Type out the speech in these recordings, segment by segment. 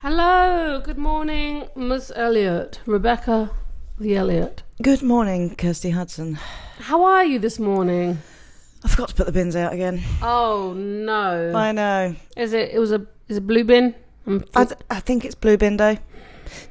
Hello, good morning, Miss Elliot. Rebecca the Elliot. Good morning, Kirsty Hudson. How are you this morning? I forgot to put the bins out again. Oh no. I know. Is it blue bin? I think it's blue bin day.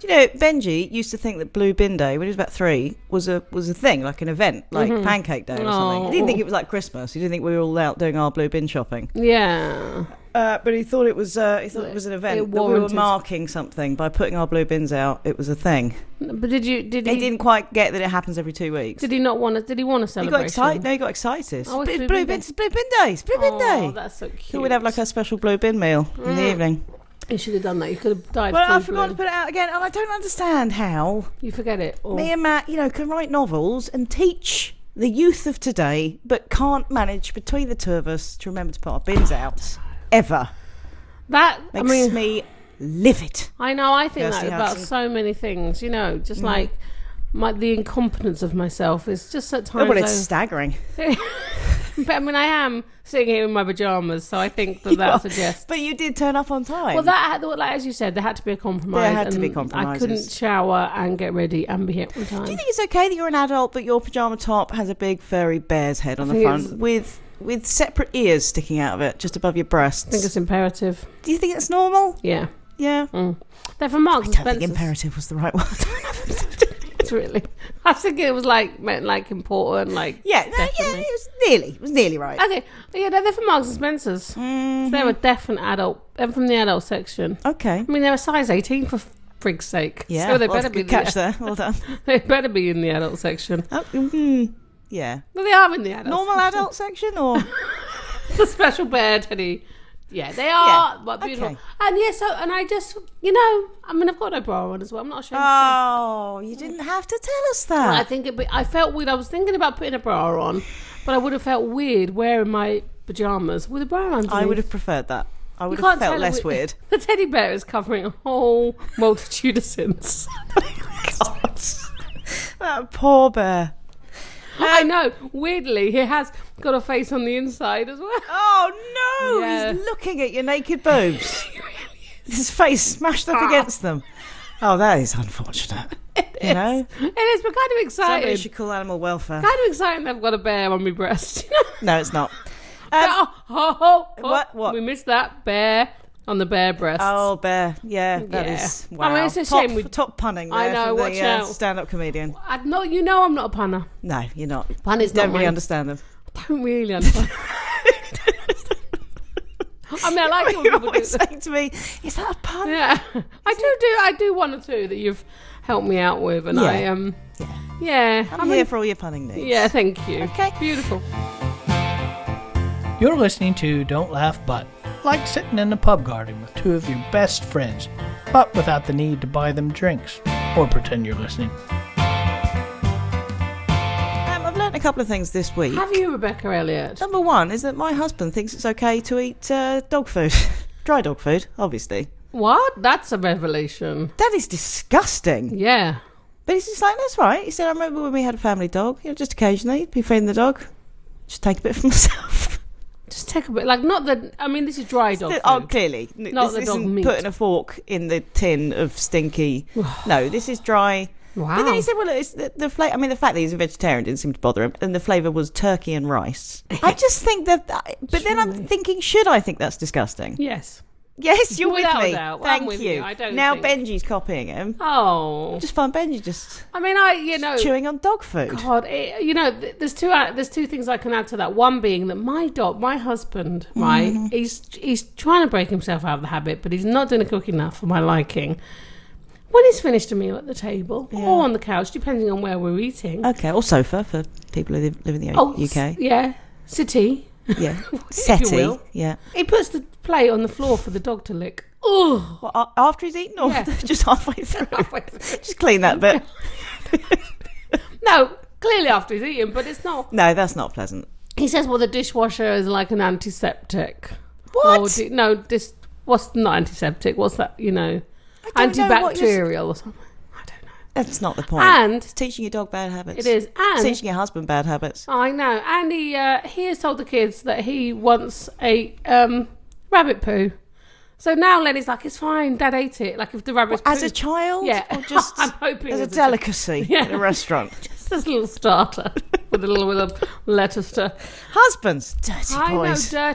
You know, Benji used to think that blue bin day, when he was about 3, was a thing, like an event, like pancake day or something. He didn't think it was like Christmas. He didn't think we were all out doing our blue bin shopping. Yeah. But he thought it was an event that we were marking something by putting our blue bins out. It was a thing. But did he didn't quite get that it happens every 2 weeks. Did he want a celebration? He got excited. No, he got excited. Oh, it's blue bin day. It's blue bin day. Oh, that's so cute. So we'd have like a special blue bin meal in the evening. You should have done that. You could have died. Well, I forgot to put it out again, and I don't understand how you forget it. Or... Me and Matt, can write novels and teach the youth of today, but can't manage between the two of us to remember to put our bins out ever. That makes me livid. I know. I think Kirsty that about Hudson. so many things. Just like the incompetence of myself is just at times. Well, it's staggering. But I mean, I am sitting here in my pajamas, so I think that suggests. But you did turn up on time. Well, as you said, there had to be a compromise. There had to be compromises. I couldn't shower and get ready and be here on time. Do you think it's okay that you're an adult, but your pajama top has a big furry bear's head on the front with separate ears sticking out of it, just above your breasts? I think it's imperative. Do you think it's normal? Yeah. Yeah. They're from Marks and I don't Spencer's. think imperative was the right word. Really, I was thinking it was meant important, it was nearly right. Okay, they're from Marks and Spencer's. So they're a definite adult. They're from the adult section. Okay. I mean, they're a size 18 for frig's sake. Yeah, so they better be. Good catch there. Well done. They better be in the adult section. Yeah. Well, they are in the adult. Normal section. adult section or the special bear teddy. Yeah, they are. But beautiful. Okay. And I just, I've got no bra on as well. I'm not ashamed. Oh, you didn't have to tell us that. Well, I felt weird. I was thinking about putting a bra on, but I would have felt weird wearing my pajamas with a bra underneath. I would have preferred that. I would have felt less weird. The teddy bear is covering a whole multitude of sins. God. That poor bear. I know. Weirdly, he has got a face on the inside as well. Oh, no. Yeah. He's looking at your naked boobs. His face smashed up against them. Oh, that is unfortunate. It is, but kind of exciting. Somebody should call animal welfare. Kind of exciting that I've got a bear on my breast. No, it's not. What? We missed that. Bear on the bear breast. Oh, bear. Yeah, that is. Wow. I mean, it's a shame. Top punning there. I know, from watch the, out. stand-up comedian. I'm not a punner. No, you're not. Pun is you don't not really my... understand them. I don't really understand. I mean, I like it when You're people do always saying to me, is that a pun? Yeah. I do one or two that you've helped me out with, and I'm here for all your punning needs. Yeah, thank you. Okay. Beautiful. You're listening to Don't Laugh But, like sitting in the pub garden with two of your best friends, but without the need to buy them drinks or pretend you're listening. I've learnt a couple of things this week. Have you, Rebecca Elliot? Number one is that my husband thinks it's okay to eat dog food. Dry dog food, obviously. What? That's a revelation. That is disgusting. Yeah. But he's just like, that's right. He said, I remember when we had a family dog, just occasionally, be feeding the dog, just take a bit for myself. Just take a bit, this is dry dog food. Oh, clearly. Not this the dog isn't meat. putting a fork in the tin of stinky. No, this is dry. Wow. But then he said, well, it's the flavour. I mean, the fact that he's a vegetarian didn't seem to bother him. And the flavour was turkey and rice. I just think that... But then I'm thinking, should I think that's disgusting? Yes. Yes, you're Without with me. doubt. Thank I'm with you. I don't now think... Benji's copying him. Oh. I just find Benji just... I mean, chewing on dog food. God, there's two things I can add to that. One being that my husband, right, he's trying to break himself out of the habit, but he's not doing a cook enough for my liking. When he's finished a meal at the table or on the couch, depending on where we're eating. Okay, or sofa for people who live in the UK. Yeah, settee. Yeah, if you will. Yeah. He puts the plate on the floor for the dog to lick. Oh, well, after he's eaten, or just halfway through? Just clean that bit. No, clearly after he's eaten, but it's not. No, that's not pleasant. He says, well, the dishwasher is like an antiseptic. What? What's not antiseptic? What's that, antibacterial or something? I don't know. That's not the point. And it's teaching your dog bad habits. It is. And it's teaching your husband bad habits. I know. And he has told the kids that he wants a rabbit poo. So now Lenny's like, it's fine, Dad ate it. Like if the rabbit's As a child? yeah, Or just I'm hoping as a as a delicacy in a restaurant? just this little starter with a little lettuce to. Husbands, dirty I boys. know,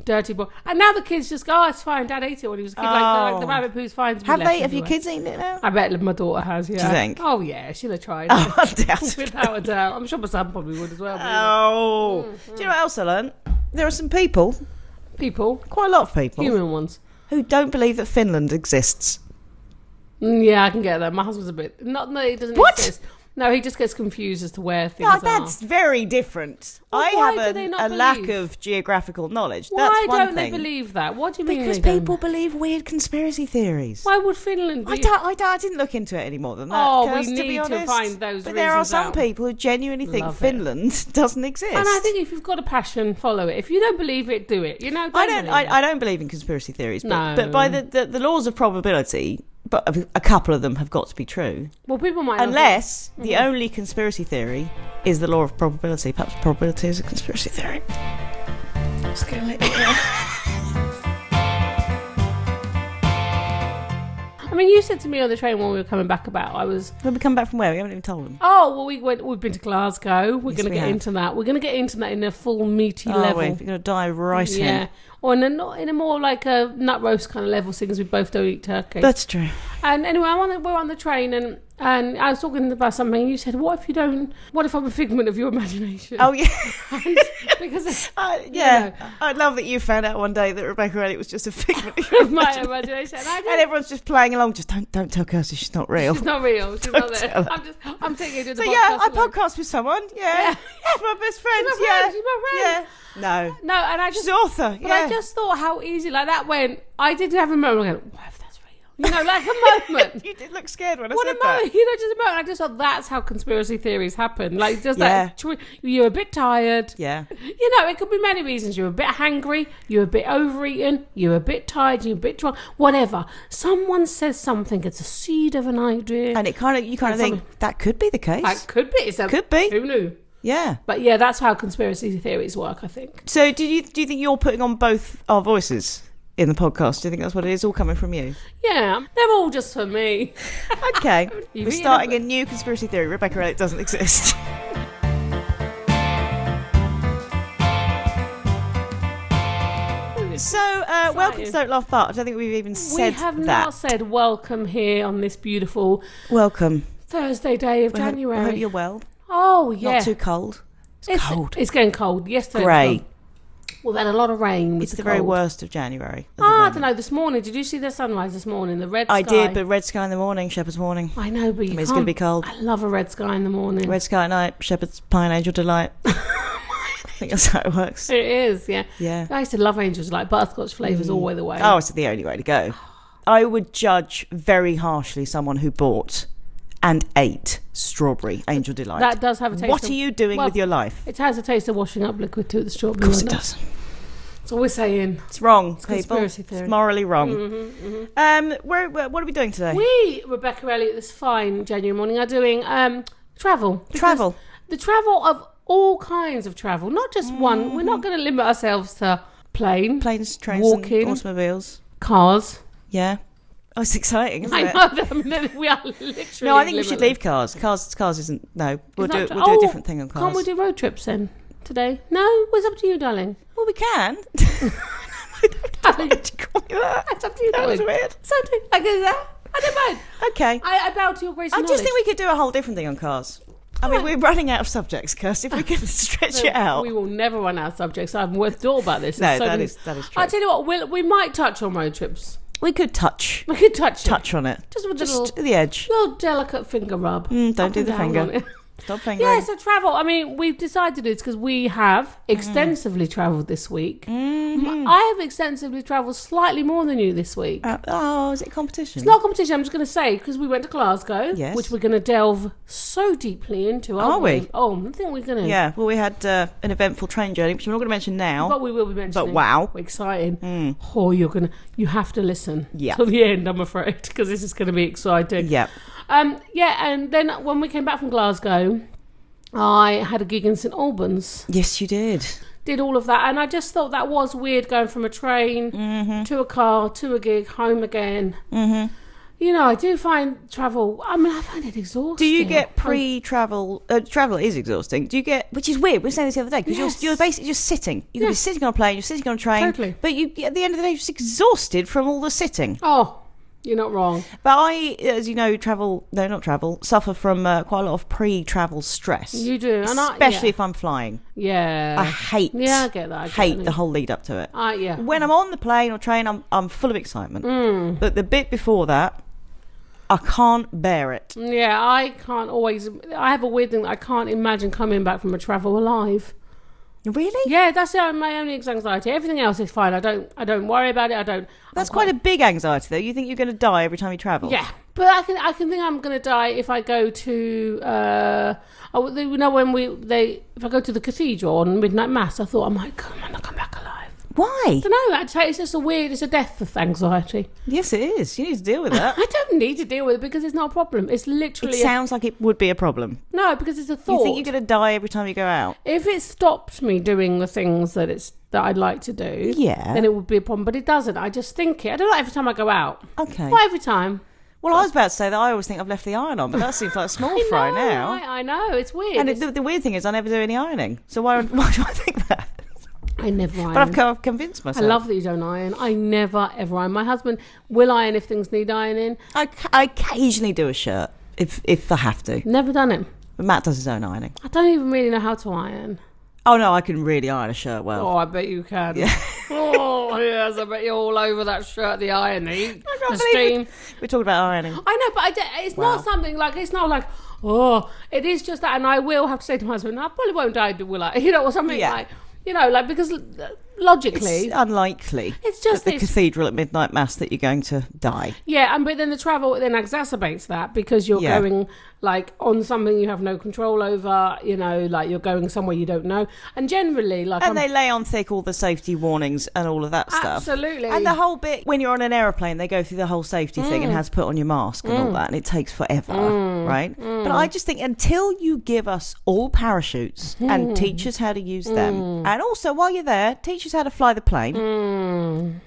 dirty boy. And now the kids just go, oh, it's fine, Dad ate it when he was a kid. Like the rabbit poo's fine to be left Have your everywhere. kids eaten it now? I bet my daughter has, yeah. Do you think? Oh, yeah, she'll have tried Oh, I it. doubt it. Without a doubt. I'm sure my son probably would as well. Oh. Do you know what else I learned? There are some people, People, quite a lot of people, human ones. who don't believe that Finland exists. Yeah, I can get that. My husband's a bit... Not that he doesn't What? exist. No, he just gets confused as to where things No, are. that's very different. Well, I why do have they not a lack believe? of geographical knowledge. Why That's one don't thing. they believe that? What do you mean Because they don't? people believe weird conspiracy theories. Why would Finland be... I didn't look into it any more than that. Oh, Kirst, we to be need to honest. find those But there are reasons some out. people who genuinely think Love it. Finland doesn't exist. And I think if you've got a passion, follow it. If you don't believe it, do it. You know, I don't believe in conspiracy theories, No. but by the laws of probability, but a couple of them have got to be true. Well, people might not Unless the only conspiracy theory is the law of probability. Perhaps probability is a conspiracy theory. Just gonna let you know. I mean, you said to me on the train when we were coming back about When we come back from where? We haven't even told them. Oh, well, we've been to Glasgow. We're Yes, going to we get have. into that. We're going to get into that in a full meaty Oh, level. wait, we're going to dive right Yeah. in. Or in a more like a nut roast kind of level, seeing as we both don't eat turkey. That's true. And anyway, we're on the train and I was talking about something and you said, what if I'm a figment of your imagination? Oh, yeah. And because Yeah. I love that you found out one day that Rebecca Elliott was just a figment of my imagination. And everyone's just playing along. Just don't tell Kirsty she's not real. She's not real. She's not there. tell her. I'm sitting here doing So the yeah, I alone. podcast with someone. Yeah. She's my best friend. She's my yeah. friend, she's my friend. Yeah. No. No, and I just She's author. But Yeah. I just thought how easy like that went. I did have a moment going, what if that's real? You know, like a moment. You did look scared when I What said a that. moment, just a moment. I just thought that's how conspiracy theories happen. Like, just Yeah. you're a bit tired. Yeah. You know, it could be many reasons. You're a bit hangry, you're a bit overeaten, you're a bit tired, you're a bit drunk, whatever. Someone says something, it's a seed of an idea. And you kind of think that could be the case. That could be. Could be. Who knew? Yeah. But yeah, that's how conspiracy theories work, I think. So do you think you're putting on both our voices in the podcast? Do you think that's what it is? All coming from you? Yeah, they're all just for me. Okay. You've We're eaten starting a a new conspiracy theory. Rebecca Elliott doesn't exist. So, welcome to Don't Laugh But. I don't think we've even said We have that. not said welcome here on this beautiful Welcome. Thursday day of January. I hope you're well. Oh, yeah. Not too cold. It's cold. It's getting cold. Yesterday. Grey. We've had a lot of rain. It's the very worst of January. at the I moment. don't know. This morning, did you see the sunrise this morning? The red sky. I did, but red sky in the morning, shepherd's morning. I know, but you It's can't. going to be cold. I love a red sky in the morning. Red sky at night, shepherd's pine, angel delight. I think that's how it works. It is, yeah. Yeah. I used to love angels, like butterscotch flavours all the way. Oh, it's the only way to go. I would judge very harshly someone who bought and ate strawberry angel delight. That does have a taste. What are you doing with your life? It has a taste of washing up liquid to the strawberry. Of course it does. That's all we're saying. It's wrong, It's people. conspiracy theory. It's morally wrong. What are we doing today? We, Rebecca Elliott, this fine January morning, are doing travel. Because Travel. The travel of all kinds of travel, not just one. We're not going to limit ourselves to planes, Trains, walking, and automobiles. cars. Yeah. Oh, it's exciting, isn't I it? know that. I mean, we are literally. No, I think we should limitless. leave cars. Cars isn't. No, we'll do Is that- a different thing on cars. Can't we do road trips then today? No, it's up to you, darling. Well, we can. Darling, Did you call me that? it's up to you, That was darling. weird. Something like that. I don't mind. Okay. I bow to your grace I and just knowledge. think we could do a whole different thing on cars. I mean, we're running out of subjects, Kirsty. If we can stretch it out. We will never run out of subjects. I haven't thought about this. No, There's so that many- is true. I tell you what, we might touch on road trips. We could touch We could touch on it. Just with a Just little, the edge. little delicate finger rub. Don't Up do and the down finger. on it. Stop fingering. Yeah, so travel. I mean, we've decided to do this because we have extensively travelled this week. I have extensively travelled slightly more than you this week. Is it competition? It's not a competition, I'm just going to say, because we went to Glasgow, Yes. which we're going to delve so deeply into, aren't Are we? Oh, I think we're going to. Yeah, well, we had an eventful train journey, which we're not going to mention now. But we will be mentioning. But wow. Exciting. Oh, you have to listen Yeah. till the end, I'm afraid, because this is going to be exciting. Yeah. And then when we came back from Glasgow, I had a gig in St Albans. Yes, you did. did all of that. And I just thought that was weird, going from a train to a car to a gig, home again. Mm-hmm. You know, I do find travel, I find it exhausting. Do you get pre-travel? Travel is exhausting. Do you get, which is weird, we were saying this the other day, because you're basically just sitting. You could be sitting on a plane, you're sitting on a train. Totally. But you, at the end of the day, you're just exhausted from all the sitting. Oh, you're not wrong. But I, as you know, suffer from quite a lot of pre-travel stress. You do. Especially if I'm flying. Yeah. I hate I get that. the whole lead up to it. Yeah. When I'm on the plane or train, I'm full of excitement. But the bit before that, I can't bear it. Yeah, I can't always. I have a weird thing that I can't imagine coming back from a travel alive. Really? Yeah, that's my only anxiety. Everything else is fine. I don't worry about it. That's quite a big anxiety, though. You think you're going to die every time you travel? Yeah, but I can think I'm going to die if I go to. If I go to the cathedral on midnight mass, I thought I might not come back alive. Why? I don't know. I'd say it's just it's a death of anxiety. Yes, it is. You need to deal with that. I don't need to deal with it because it's not a problem. It's literally. It sounds like it would be a problem. No, because it's a thought. You think you're going to die every time you go out? If it stopped me doing the things that I'd like to do, then it would be a problem. But it doesn't. I just think it. I don't know every time I go out. Okay. Not every time. Well, I was about to say that I always think I've left the iron on, but that seems like a small fry now. I know. It's weird. And the weird thing is I never do any ironing. So why do I think that? I never iron. But I've convinced myself. I love that you don't iron. I never, ever iron. My husband will iron if things need ironing. I occasionally do a shirt if I have to. Never done it. But Matt does his own ironing. I don't even really know how to iron. Oh, no, I can really iron a shirt well. Oh, I bet you can. Yeah. Oh, yes, I bet you're all over that shirt, the ironing, the steam. We're talking about ironing. I know, but it's not something like, it's not like, it is just that. And I will have to say to my husband, I probably won't die, will I? You know, or something like... You know, like, because logically... It's unlikely it's just at the cathedral at midnight mass that you're going to die. Yeah, but then the travel then exacerbates that because you're going, like, on something you have no control over, you know, like, you're going somewhere you don't know. And generally, like... And they lay on thick all the safety warnings and all of that stuff. Absolutely. And the whole bit, when you're on an aeroplane, they go through the whole safety thing and how to put on your mask and all that, and it takes forever, right? But I just think until you give us all parachutes and teach us how to use them, and also while you're there, teach us how to fly the plane,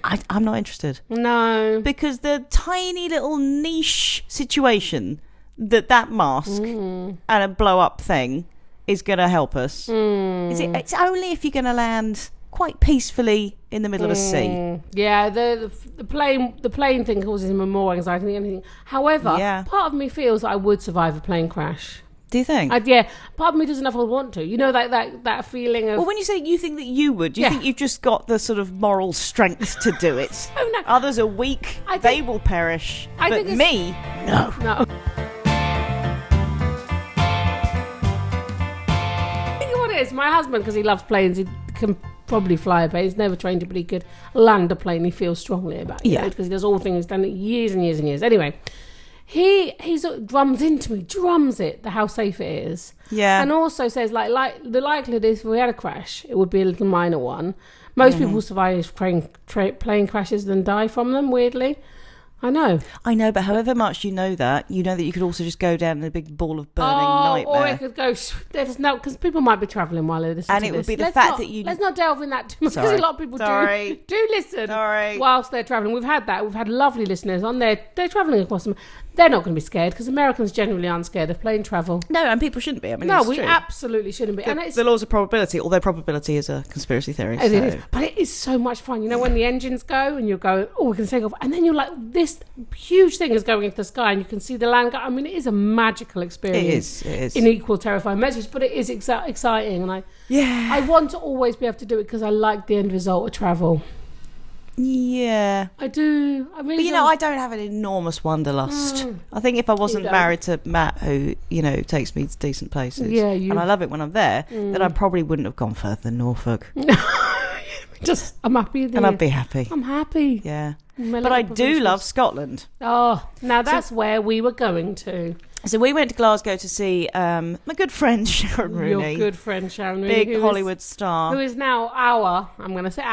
I'm not interested. No. Because the tiny little niche situation that mask and a blow up thing is going to help us. It's only if you're going to land quite peacefully in the middle of a sea. Yeah, the plane thing causes him more anxiety than anything. However, part of me feels that I would survive a plane crash. Do you think? Part of me doesn't know if I would want to. You know, that feeling of... Well, when you say you think that you would, do you think you've just got the sort of moral strength to do it? Oh, no. Others are weak, they will perish. But me, no. No. I think what it is, my husband, because he loves planes, he can probably fly a plane. He's never trained it, but he could land a plane. He feels strongly about it. Yeah. Because he does all things. He's done it years and years and years. Anyway... He sort of drums it, how safe it is. Yeah. And also says, like the likelihood is if we had a crash, it would be a little minor one. Most people survive plane crashes than die from them, weirdly. I know, but however much you know that you could also just go down in a big ball of burning nightmare. Or it could go, because people might be travelling while they're listening to this. And it would be the fact that you... Let's not delve in that too much, because a lot of people do listen whilst they're travelling. We've had that. We've had lovely listeners on there. They're travelling across them. They're not going to be scared, because Americans generally aren't scared of plane travel. No, and people shouldn't be. I mean, no, we absolutely shouldn't be. And it's the laws of probability, although probability is a conspiracy theory. It is. But it is so much fun. You know, when the engines go and you're going, we can take off. And then you're like, this huge thing is going into the sky and you can see the land go. I mean, it is a magical experience. It is. In equal terrifying measures, but it is exciting. And I want to always be able to do it because I like the end result of travel. Yeah, I do. I really. But I don't have an enormous wanderlust. I think if I wasn't married to Matt, who takes me to decent places, and I love it when I'm there, then I probably wouldn't have gone further than Norfolk. I'm happy, and I'd be happy. I'm happy. Yeah, but I do love Scotland. Oh, now that's where we were going to. So we went to Glasgow to see my good friend Sharon Rooney. Your good friend Sharon Rooney. Big Hollywood star. Who is now I'm going to say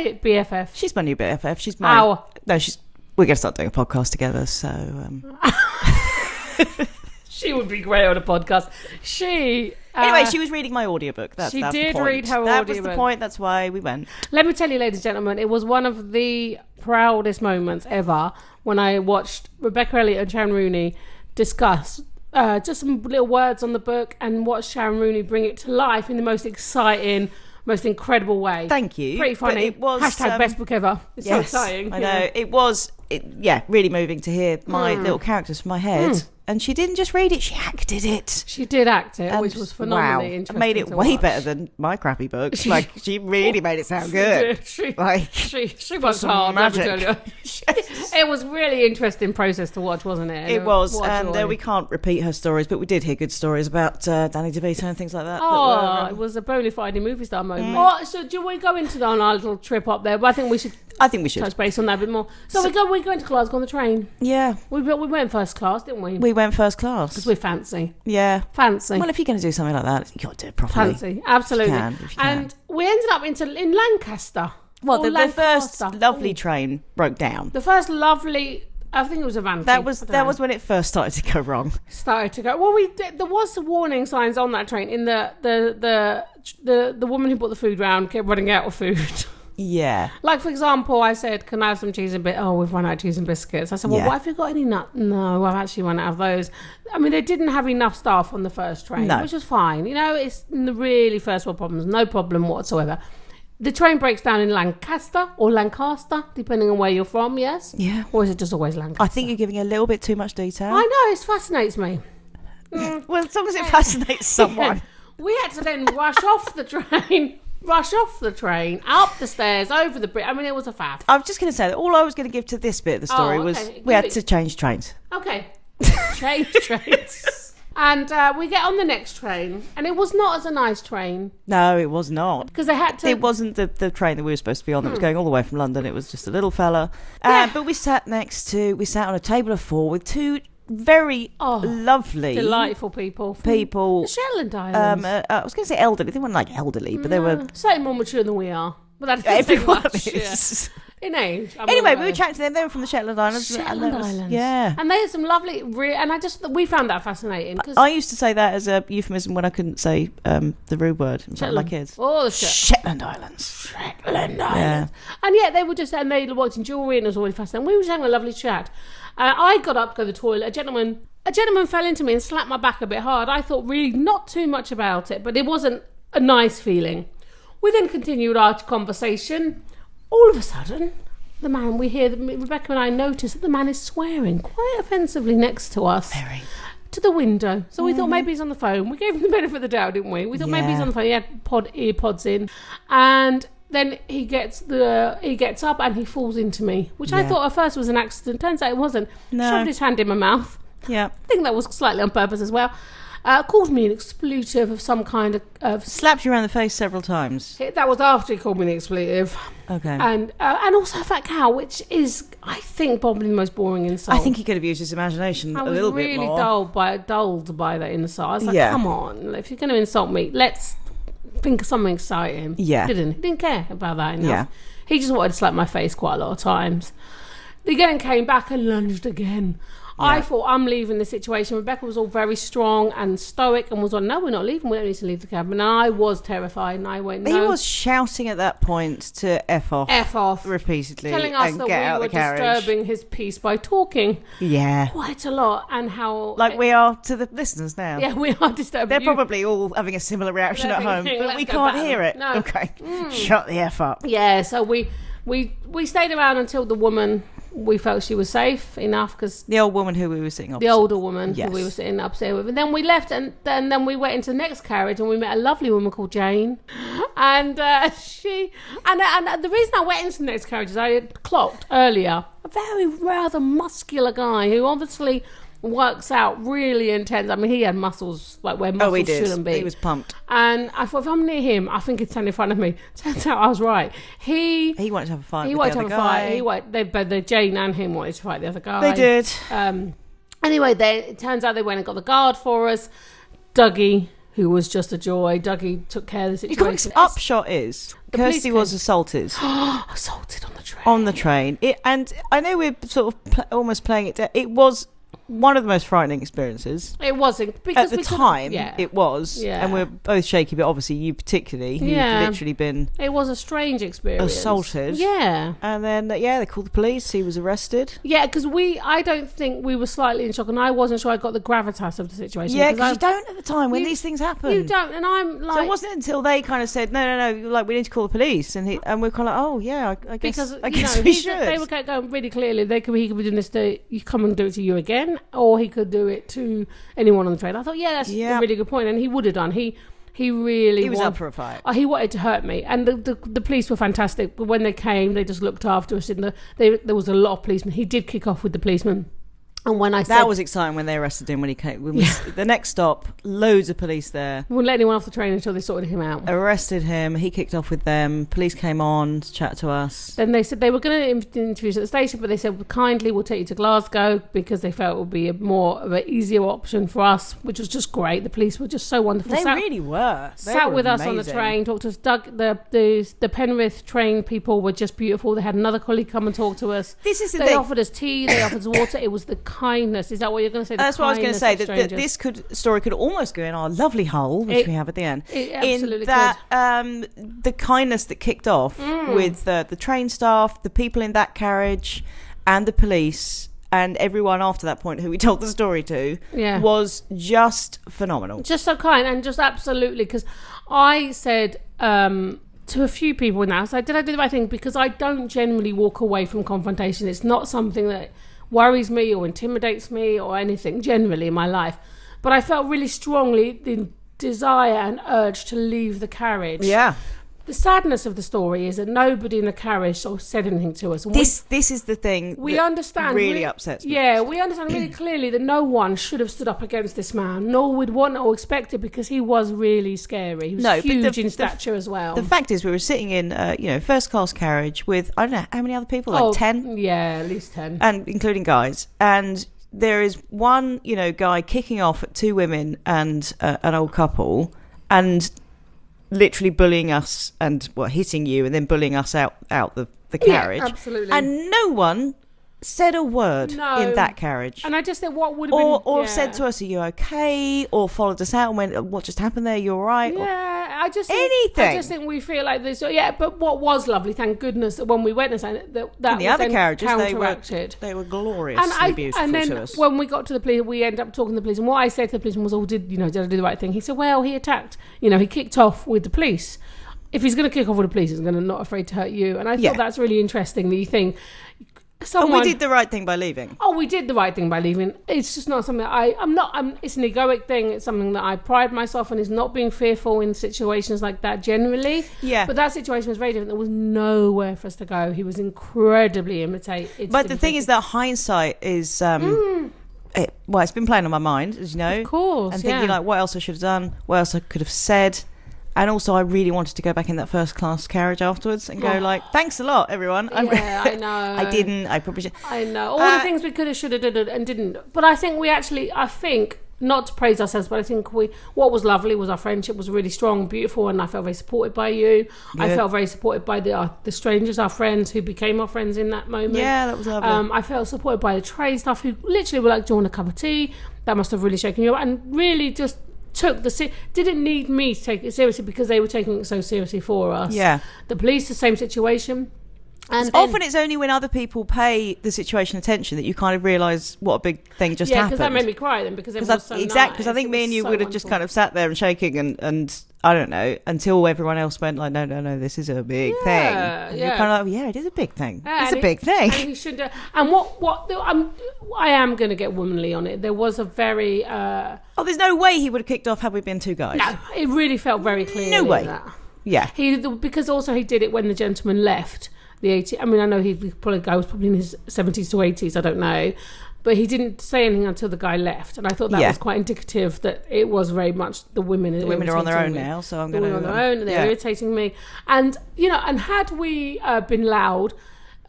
it BFF. She's my new BFF. She's my... No, we're going to start doing a podcast together, so... She would be great on a podcast. Anyway, she was reading my audiobook. That's did the point. read her That audiobook. was the point. That's why we went. Let me tell you, ladies and gentlemen, it was one of the proudest moments ever when I watched Rebecca Elliott and Sharon Rooney discuss just some little words on the book and watch Sharon Rooney bring it to life in the most exciting, most incredible way. Thank you. Pretty funny. It was, Hashtag best book ever. It's so exciting. I know. It was, really moving to hear my little characters from my head. And she didn't just read it, she acted it. She did act it, And which was phenomenally interesting. Made it to way watch. better than my crappy books. Like, she really made it sound good. She worked some hard. Let me magic. tell you. It was really interesting process to watch, wasn't it? It was, What a and joy. we can't repeat her stories, but we did hear good stories about Danny DeVito and things like that. Oh, it was a bona fide movie star moment. Oh, so do we go into on our little trip up there? But I think we should touch base on that a bit more. So we go into Glasgow on the train. Yeah. We went first class, didn't we? We went first class. Because we're fancy. Yeah. Fancy. Well, if you're going to do something like that, you've got to do it properly. Fancy. Absolutely. If you can. And we ended up in Lancaster. Well, the first Lancaster. lovely train broke down. The first lovely... I think it was a vanity. That was when it first started to go wrong. Started to go. Well, there was some warning signs on that train. In the woman who brought the food round kept running out of food. Yeah. Like, for example, I said, can I have some cheese and biscuits? Oh, we've run out of cheese and biscuits. I said, well, Yeah. what have you got any nut? No, I've actually run out of those. I mean, they didn't have enough staff on the first train, No. which was fine. You know, it's the really first world problems, no problem whatsoever. The train breaks down in Lancaster or Lancaster, depending on where you're from, yes? Yeah. Or is it just always Lancaster? I think you're giving a little bit too much detail. I know, it fascinates me. Well, as long as it fascinates someone. We had to then rush off the train, up the stairs, over the bridge. I mean, it was a faff. I was just going to say that all I was going to give to this bit of the story was okay. we had to change trains. Okay. Change trains. And we get on the next train, and it was not as a nice train. No, it was not. Because they had to... It wasn't the train that we were supposed to be on that was going all the way from London. It was just a little fella. Yeah. But we sat on a table of four with two very lovely... delightful people. From people. The Shetland Islands. I was going to say elderly. They weren't like elderly, but they were... Slightly more mature than we are. But that's Everyone much, is. yeah. In age. Anyway, we were chatting to them. They were from the Shetland Islands. Islands. Yeah. And they had some lovely... we found that fascinating. Cause I used to say that as a euphemism when I couldn't say the rude word in front of my kids. Oh, the Shetland Islands. Shetland Islands. And yet they were just... And they were watching jewellery and it was really fascinating. We were just having a lovely chat. I got up to go to the toilet. A gentleman fell into me and slapped my back a bit hard. I thought really not too much about it, but it wasn't a nice feeling. We then continued our conversation. All of a sudden, the man, Rebecca and I noticed that the man is swearing quite offensively next to us. Very. To the window. So we thought maybe he's on the phone. We gave him the benefit of the doubt, didn't we? We thought maybe he's on the phone. He had earpods in. And then he gets up and he falls into me, which I thought at first was an accident. Turns out it wasn't. No. Shoved his hand in my mouth. Yeah. I think that was slightly on purpose as well. Called me an expletive of some kind of... Slapped you around the face several times. That was after he called me an expletive. Okay. And also a fat cow, which is, I think, probably the most boring insult. I think he could have used his imagination a little bit more. I was really dulled by that insult. I was like, Yeah. come on, if you're going to insult me, let's think of something exciting. Yeah. He didn't care about that enough. Yeah. He just wanted to slap my face quite a lot of times. He again came back and lunged again. Yeah. I thought, I'm leaving the situation. Rebecca was all very strong and stoic and was on, no, we're not leaving. We don't need to leave the cabin. And I was terrified and I went, no. He was shouting at that point to F off. F off. Repeatedly. Telling us and that get we out were the carriage. disturbing his peace by talking. Yeah. Quite a lot. And how... Like we are to the listeners now. Yeah, we are disturbing. They're probably all having a similar reaction at home, but we can't hear it. No. Okay. Shut the F up. Yeah, so we stayed around until the woman... We felt she was safe enough because... The old woman who we were sitting opposite. The older woman Yes. who we were sitting upstairs with. And then we left and then we went into the next carriage and we met a lovely woman called Jane. And she... And the reason I went into the next carriage is I had clocked earlier a very rather muscular guy who obviously works out really intense. I mean, he had muscles like where muscles shouldn't be. He was pumped. And I thought, if I'm near him, I think he'd stand in front of me. Turns out I was right. He wanted to have a fight. He with wanted the to have other a fight. Both Jane and him wanted to fight the other guy. They did. Anyway, it turns out they went and got the guard for us. Dougie, who was just a joy. Dougie took care of the situation. Upshot is Kirsty was assaulted. Assaulted on the train. On the train. And I know we're sort of almost playing it down. It was one of the most frightening experiences. It wasn't. Because at the time, it was. Yeah. And we're both shaky, but obviously you particularly, who've literally been... It was a strange experience. Assaulted. Yeah. And then, they called the police. He was arrested. Yeah, because I don't think we were slightly in shock, and I wasn't sure I got the gravitas of the situation. Yeah, because you don't at the time when these things happen. You don't, and I'm like... So it wasn't until they kind of said, no, like, we need to call the police. And we're kind of like, oh, yeah, I guess we should. They were going really clearly, he could be doing this to... You come and do it to you again, or he could do it to anyone on the train. I thought, that's a really good point, and he would have done. He was up for a fight. He wanted to hurt me, and the police were fantastic. But when they came, they just looked after us. There was a lot of policemen. He did kick off with the policeman. And when that was exciting when they arrested him when he came. The next stop, loads of police there. We wouldn't let anyone off the train until they sorted him out. Arrested him. He kicked off with them. Police came on to chat to us. Then they said they were going to interview us at the station, but they said, kindly, we'll take you to Glasgow, because they felt it would be more of an easier option for us, which was just great. The police were just so wonderful. They really were. Sat with us on the train, talked to us. Doug, the Penrith train people were just beautiful. They had another colleague come and talk to us. This is the thing. They offered us tea. They offered us water. It was the kindness. Is that what you're going to say? That's what I was going to say. That this story could almost go in our lovely hole, which we have at the end. It absolutely in that, the kindness that kicked off with the train staff, the people in that carriage, and the police, and everyone after that point who we told the story to, was just phenomenal. Just so kind, and just absolutely, because I said to a few people in that, I said, did I do the right thing? Because I don't generally walk away from confrontation. It's not something that worries me or intimidates me or anything generally in my life, but I felt really strongly the desire and urge to leave the carriage. The sadness of the story is that nobody in the carriage sort of said anything to us. And this is the thing we understand really upsets me. Yeah, we understand really clearly that no one should have stood up against this man, nor would want or expect it, because he was really scary. He was huge in stature as well. The fact is, we were sitting in first class carriage with, I don't know how many other people, like 10? Yeah, at least 10. And including guys. And there is one, guy kicking off at two women and an old couple, and literally bullying us and hitting you, and then bullying us out the carriage. Yeah, absolutely. And no one said a word in that carriage. And I just said, what would have been... Or said to us, are you okay? Or followed us out and went, what just happened there? You all right? Yeah, I just think we feel like this. Yeah, but what was lovely, thank goodness, that when we went that in the other carriages, they were gloriously beautiful and then to us. When we got to the police, we ended up talking to the police, and what I said to the policeman was, did I do the right thing? He said, well, he attacked, he kicked off with the police. If he's going to kick off with the police, he's going to not afraid to hurt you. And I thought that's really interesting that you think... we did the right thing by leaving. We did the right thing by leaving. It's just not something it's an egoic thing. It's something that I pride myself on, is not being fearful in situations like that generally. Yeah. But that situation was very different. There was nowhere for us to go. He was incredibly imitated. But the thing is that hindsight is... it's been playing on my mind, as you know. Of course, and thinking what else I should have done, what else I could have said. And also, I really wanted to go back in that first class carriage afterwards and go thanks a lot, everyone. I know. I didn't. I probably should. I know. All the things we could have, should have, did and didn't. But I think not to praise ourselves, but I think what was lovely was our friendship was really strong, beautiful, and I felt very supported by you. Good. I felt very supported by the strangers, our friends, who became our friends in that moment. Yeah, that was lovely. I felt supported by the train staff, who literally were like, do you want a cup of tea? That must have really shaken you up, and really just... didn't need me to take it seriously, because they were taking it so seriously for us. Yeah. The police, the same situation. And often it's only when other people pay the situation attention that you kind of realise what a big thing just happened. Yeah, because that made me cry then, because it was so nice. Because I think me and you would have just kind of sat there and shaking and I don't know, until everyone else went like, no, this is a big thing. And you're kind of like, it is a big thing. It's a big thing. And you should. And I am going to get womanly on it. There was a very. There's no way he would have kicked off had we been two guys. No, it really felt very clear. No way. That. Yeah. Because also he did it when the gentleman left. The 80s. I mean, I know he was probably in his 70s to 80s. I don't know, but he didn't say anything until the guy left, and I thought that was quite indicative that it was very much the women. The women are on their own now, so I'm going to. On their own, and they're irritating me. And and had we been loud,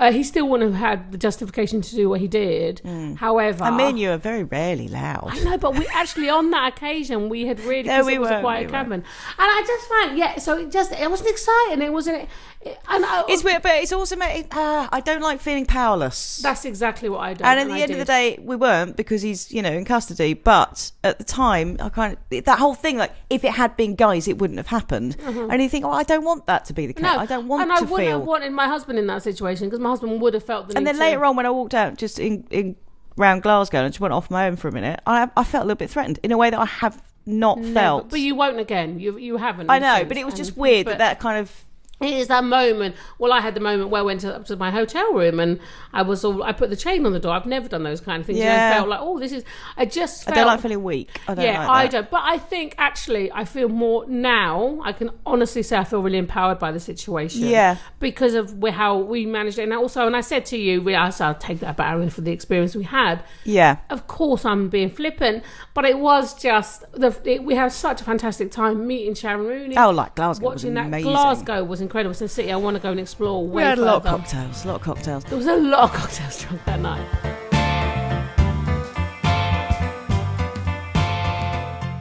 he still wouldn't have had the justification to do what he did. However, I mean, you are very rarely loud. I know, but we actually on that occasion we had really, because it was a quiet cabin, and I just found so it wasn't exciting. It wasn't. It's weird, but it's also I don't like feeling powerless. That's exactly what I do. And at the end of the day, we weren't, because he's, in custody. But at the time, I that whole thing, like, if it had been guys, it wouldn't have happened. And you think, I don't want that to be the case. I don't want to feel. And I wouldn't have wanted my husband in that situation, because my husband would have felt the need. And then later on, when I walked out, just in round Glasgow, and just went off my own for a minute, I felt a little bit threatened in a way that I have not felt. But you won't again. You haven't. I know, but it was just weird that kind of. It is that moment. Well, I had the moment where I went up to my hotel room and I put the chain on the door. I've never done those kind of things. Yeah. And I felt like, I don't like feeling weak. I don't. But I think actually I feel more now. I can honestly say I feel really empowered by the situation. Yeah. Because of how we managed it. And also, and I said to you, I'll take that battering for the experience we had. Yeah. Of course, I'm being flippant, but it was just we had such a fantastic time meeting Sharon Rooney. Oh, like Glasgow watching was amazing. Glasgow was incredible. It's a city I want to go and explore. We had a lot of cocktails. There was a lot of cocktails drunk that night.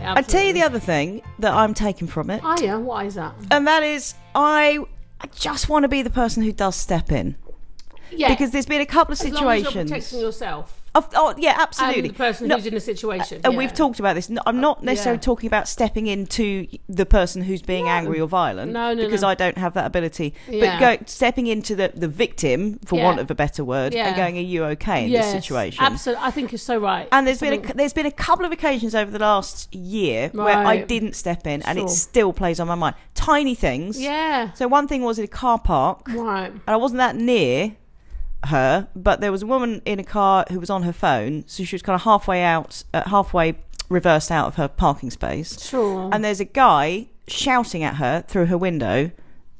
I'll tell you the other thing that I'm taking from it. Oh yeah, what is that? And that is, I just want to be the person who does step in. Yeah. Because there's been a couple of situations. As long as you're protecting yourself. Yeah, absolutely. And the person who's in the situation. And we've talked about this. I'm not necessarily talking about stepping into the person who's being angry or violent. No. Because I don't have that ability. But stepping into the victim, for want of a better word, and going, are you okay in this situation? Absolutely. I think you're so right. And there's been a couple of occasions over the last year where I didn't step in, and it still plays on my mind. Tiny things. Yeah. So one thing was in a car park. Right. And I wasn't that near her, but there was a woman in a car who was on her phone, so she was kind of halfway reversed out of her parking space. Sure. And there's a guy shouting at her through her window,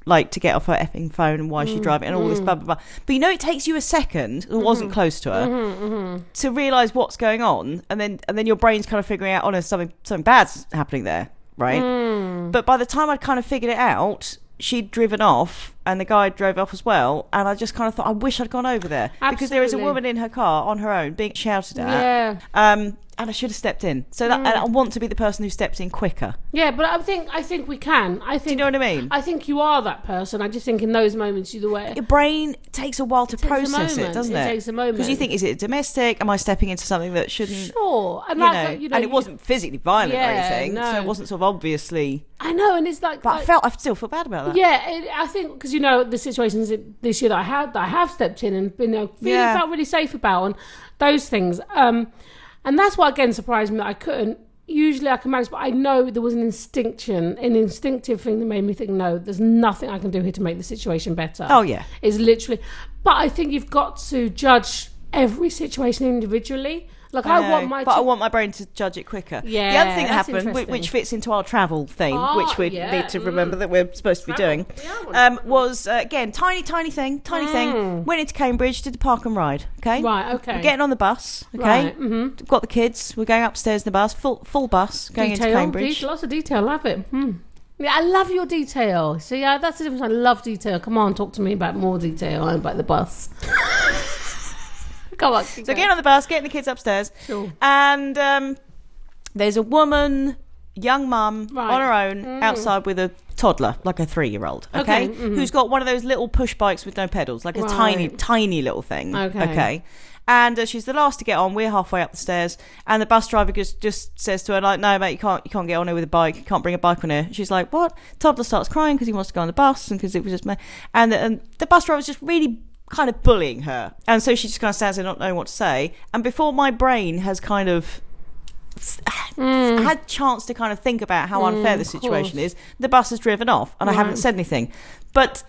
like, to get off her effing phone and why she's driving and all this blah blah blah. But it takes you a second, it wasn't close to her, to realise what's going on, and then your brain's kind of figuring out, something bad's happening there, right? But by the time I'd kind of figured it out, she'd driven off and the guy drove off as well, and I just kind of thought, I wish I'd gone over there. Absolutely. Because there is a woman in her car on her own being shouted at. Yeah. And I should have stepped in. So that, and I want to be the person who steps in quicker. Yeah, but I think we can. Do you know what I mean? I think you are that person. I just think in those moments you're the way. Your brain takes a while to process it, doesn't it? It takes a moment. Because you think, is it domestic? Am I stepping into something that shouldn't? Sure. And and it wasn't physically violent or anything, so it wasn't sort of obviously. I know, and it's like. But I still feel bad about that. Yeah, I think because the situations this year that I have stepped in and been felt really safe about, and those things. And that's what again surprised me that I couldn't. Usually I can manage, but I know there was an instinctive thing that made me think, no, there's nothing I can do here to make the situation better. Oh yeah, it's literally. But I think you've got to judge every situation individually. Like I want my brain to judge it quicker. Yeah, the other thing that happened, which fits into our travel theme, which we need to remember that we're supposed to be doing, was again tiny thing. Went into Cambridge, did the park and ride. Okay, right. Okay, we're getting on the bus. Okay, right. Mm-hmm. Got the kids. We're going upstairs in the bus, full bus, going into Cambridge. Lots of detail. Love it. Yeah, I love your detail. So yeah, that's the difference. I love detail. Come on, talk to me about more detail about the bus. Come on. So getting on the bus, getting the kids upstairs, sure. And there's a woman, young mum, on her own, outside with a toddler, like a 3-year-old, okay? Who's got one of those little push bikes with no pedals, like a tiny little thing, okay? And she's the last to get on. We're halfway up the stairs, and the bus driver just says to her, like, "No, mate, you can't get on here with a bike. You can't bring a bike on here." She's like, "What?" Toddler starts crying because he wants to go on the bus, and because it was just me. And the bus driver's just really kind of bullying her, and so she just kind of stands there not knowing what to say. And before my brain has kind of had chance to kind of think about how unfair the situation is, the bus has driven off, and I haven't said anything. But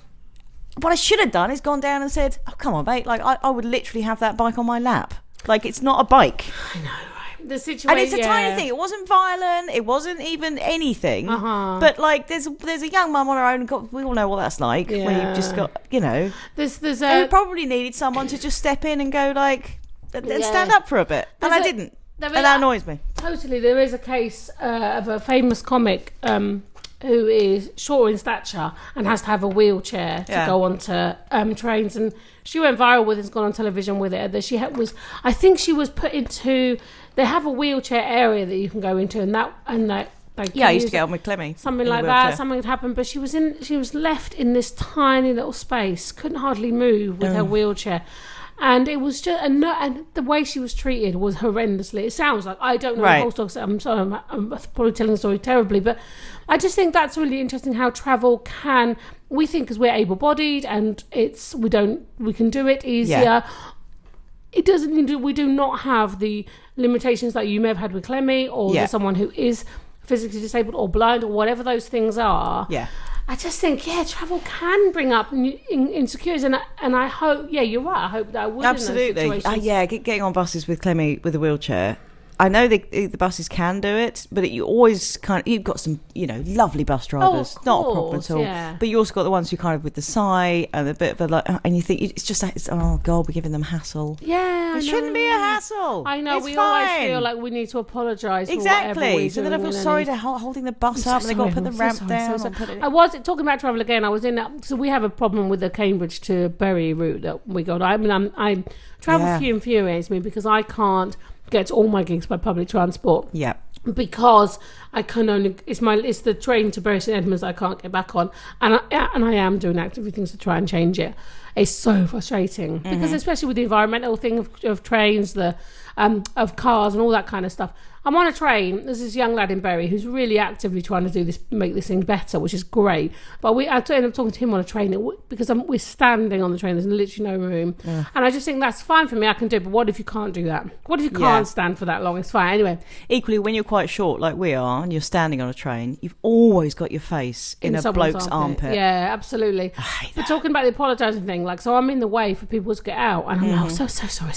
what I should have done is gone down and said, "Oh, come on, mate, like I would literally have that bike on my lap. Like, it's not a bike." I know, right? The situation, and it's a tiny thing. It wasn't violent. It wasn't even anything. But like, there's a young mum on her own. We all know what that's like. When you've just got, who probably needed someone to just step in and go like, and stand up for a bit. And I didn't. And that annoys me. Totally. There is a case of a famous comic who is short in stature and has to have a wheelchair to go onto trains, and she went viral with it. Has gone on television with it. That I think she was put into. They have a wheelchair area that you can go into, and that I used to get on with Clemmy. Something like that. Something had happened, but she was left in this tiny little space, couldn't hardly move with her wheelchair. And it was just, and the way she was treated was horrendously. It sounds like, I don't know the whole story. I'm sorry, I'm probably telling the story terribly, but I just think that's really interesting how travel can, we think because we're able-bodied and we can do it easier. Yeah. It doesn't mean we do not have the limitations that you may have had with Clemmy or someone who is physically disabled or blind or whatever those things are. Yeah. I just think, travel can bring up insecurities, and I hope, you're right. I hope that I would. Absolutely, in those situations. Getting on buses with Clemmy with a wheelchair. I know the buses can do it, but you always you've got some, lovely bus drivers, not a problem at all. Yeah. But you also got the ones who kind of with the sigh and a bit of and you think it's just like, oh God, we're giving them hassle. Yeah, it shouldn't be a hassle. I know. We always feel like we need to apologise. Exactly. So then I feel sorry to holding the bus up, and they've got to put the ramp down. I was talking about travel again. I was in. So we have a problem with the Cambridge to Bury route that we got. I mean, I travel infuriates me because I can't get to all my gigs by public transport. Yeah. Because I can only it's the train to Bury St Edmunds I can't get back on, and I am doing active things to try and change it. It's so frustrating because especially with the environmental thing of trains, of cars and all that kind of stuff. I'm on a train. There's this young lad in Bury who's really actively trying to make this thing better, which is great. But I ended up talking to him on a train because we're standing on the train. There's literally no room. Yeah. And I just think that's fine for me. I can do it. But what if you can't do that? What if you can't stand for that long? It's fine. Anyway. Equally, when you're quite short like we are and you're standing on a train, you've always got your face in a bloke's armpit. Yeah, absolutely. I hate that. But talking about the apologising thing, so I'm in the way for people to get out. And I'm like, so sorry.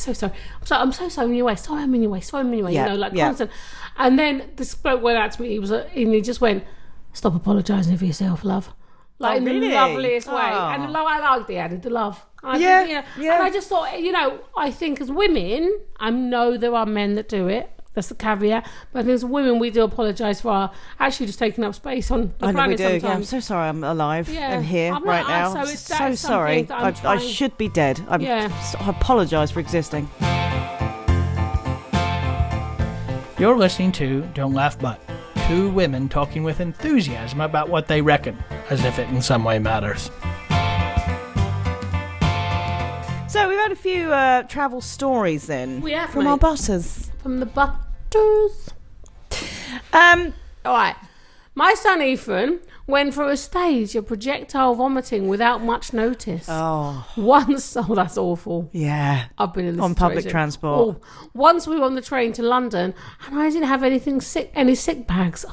I'm so sorry in your way. Sorry, I'm in your way. Constant. And then this bloke went out to me. He just went, "Stop apologising for yourself, love." In the loveliest way. And I like the added the love. And I just thought, I think as women, I know there are men that do it. That's the caveat. But as women, we do apologise for our actually just taking up space on the planet sometimes. Yeah, I'm so sorry I'm alive and here right now. I'm so sorry. I should be dead. I apologise for existing. You're listening to Don't Laugh But, two women talking with enthusiasm about what they reckon, as if it in some way matters. So we've had a few travel stories then. We have, from our buses. From the butters. All right. My son Ethan went for a stage of projectile vomiting without much notice. Once, that's awful. Yeah. I've been in this on situation. Public transport. Once we were on the train to London and I didn't have any sick bags.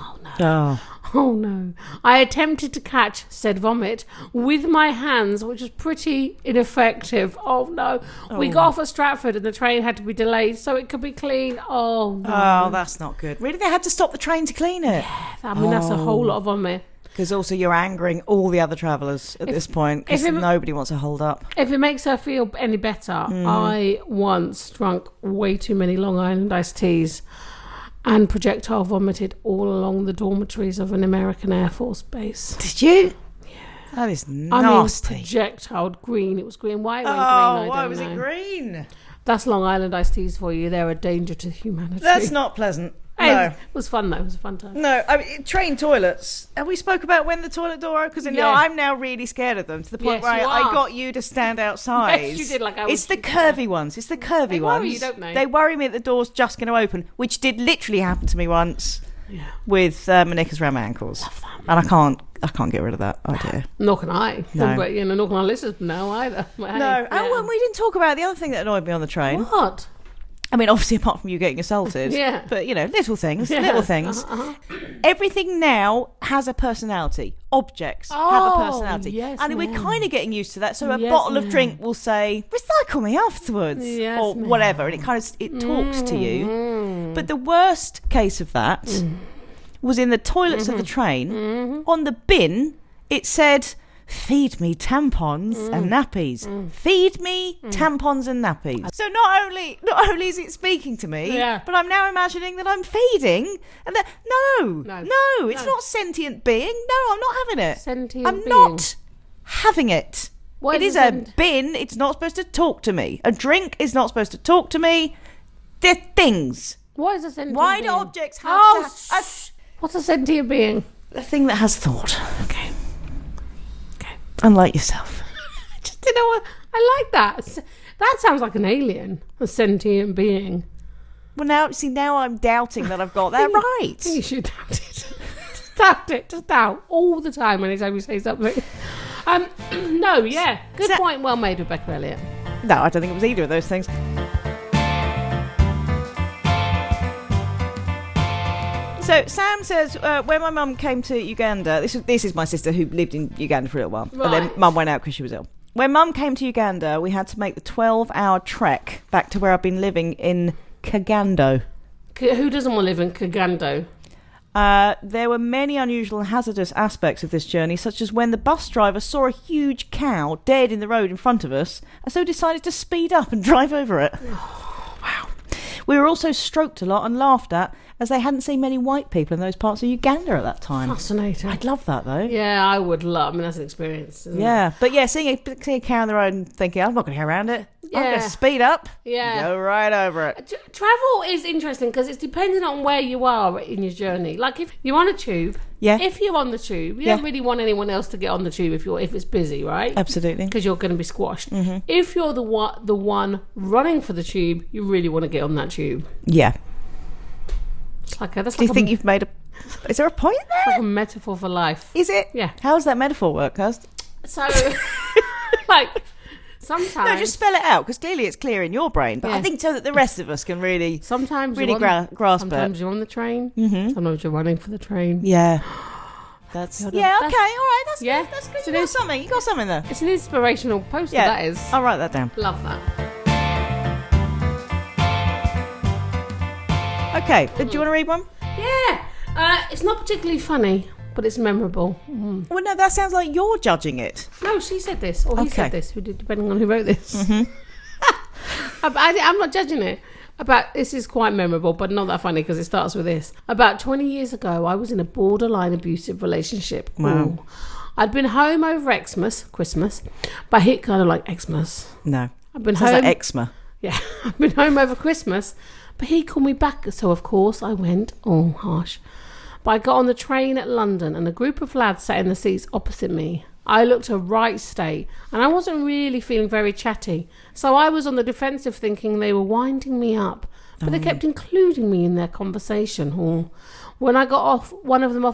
Oh no. I attempted to catch said vomit with my hands, which was pretty ineffective. Oh no. We got off at Stratford and the train had to be delayed so it could be clean. Oh no. Oh, that's not good. Really? They had to stop the train to clean it? Yeah. That's a whole lot of vomit. Because also you're angering all the other travellers at this point because nobody wants to hold up. If it makes her feel any better, I once drunk way too many Long Island iced teas and projectile vomited all along the dormitories of an American Air Force base. Did you? Yeah. That is nasty. Projectile green. It was green. Why it went green, I don't know. Why was it green? That's Long Island iced teas for you. They're a danger to humanity. That's not pleasant. No. It was fun though. It was a fun time. No, I mean, train toilets. Have we spoke about when the toilet door opened? Because I'm now really scared of them to the point where I got you to stand outside. Yes, you did. It's the curvy ones. It's the curvy ones. Worry you, don't they? They worry me that the door's just going to open, which did literally happen to me once with my knickers around my ankles. Love that. And I can't get rid of that idea. Nor can I. No. But nor can our listeners know either. No. And we didn't talk about the other thing that annoyed me on the train. What? I mean, obviously, apart from you getting assaulted. But, little things. Everything now has a personality. Objects have a personality. Yes, and we're kind of getting used to that. So a bottle of drink will say, recycle me afterwards. Yes, or whatever. And it talks to you. But the worst case of that was in the toilets of the train. On the bin, it said, feed me tampons and nappies. Feed me tampons and nappies. So not only is it speaking to me, but I'm now imagining that I'm feeding. And that no, it's not sentient being. No, I'm not having it. I'm not having it. It is a bin. It's not supposed to talk to me. A drink is not supposed to talk to me. They're things. What is a sentient Why being? do objects have What's a sentient being? A thing that has thought. Okay. Unlike yourself. Just you know what? I like that. That sounds like an alien, a sentient being. Well, now I'm doubting that I've got that right. I think you should doubt it. Just doubt it. Just doubt all the time anytime you say something. No, yeah. Good point. Well made, Rebecca Elliott. No, I don't think it was either of those things. So Sam says, when my mum came to Uganda, this is my sister who lived in Uganda for a little while, right. and then mum went out because she was ill. When mum came to Uganda, we had to make the 12-hour trek back to where I've been living in Kagando. Who doesn't want to live in Kagando? There were many unusual and hazardous aspects of this journey, such as when the bus driver saw a huge cow dead in the road in front of us, and so decided to speed up and drive over it. Wow. We were also stroked a lot and laughed at, as they hadn't seen many white people in those parts of Uganda at that time. Fascinating. I'd love that, though. Yeah, I would love. I mean, that's an experience. Isn't Yeah, it? but yeah, seeing a cow on the road and thinking, I'm not going to go around it. I'm going to speed up. Yeah. Go right over it. Travel is interesting because it's dependent on where you are in your journey. Like if you're on a tube, if you're on the tube, you don't really want anyone else to get on the tube if it's busy, right? Absolutely. Because you're going to be squashed. Mm-hmm. If you're the one running for the tube, you really want to get on that tube. Yeah. It's like Do you think you've made a... Is there a point there? It's like a metaphor for life. Is it? Yeah. How does that metaphor work, Kirst? So, like, sometimes... No, just spell it out, because clearly it's clear in your brain. But I think so that the rest of us can really... Sometimes really grasp it. Sometimes you're on the train. Mm-hmm. Sometimes you're running for the train. Yeah. That's... Yeah, okay, all right. That's yeah. good. That's good. So You got something there. It's an inspirational poster, that is. I'll write that down. Love that. Okay, do you want to read one? Yeah. It's not particularly funny, but it's memorable. Mm. Well, no, that sounds like you're judging it. No, she said this, or he said this, depending on who wrote this. Mm-hmm. I'm not judging it. This is quite memorable, but not that funny because it starts with this. About 20 years ago, I was in a borderline abusive relationship. Wow. Ooh. I'd been home over Christmas, but he kind of like Xmas. No. I've been Sounds home. like eczema. Yeah, I've been home over Christmas, but he called me back, so of course I went. Oh, harsh. But I got on the train at London, and a group of lads sat in the seats opposite me. I looked a right state, and I wasn't really feeling very chatty, so I was on the defensive thinking they were winding me up, but they kept including me in their conversation. Oh. When I got off, one of them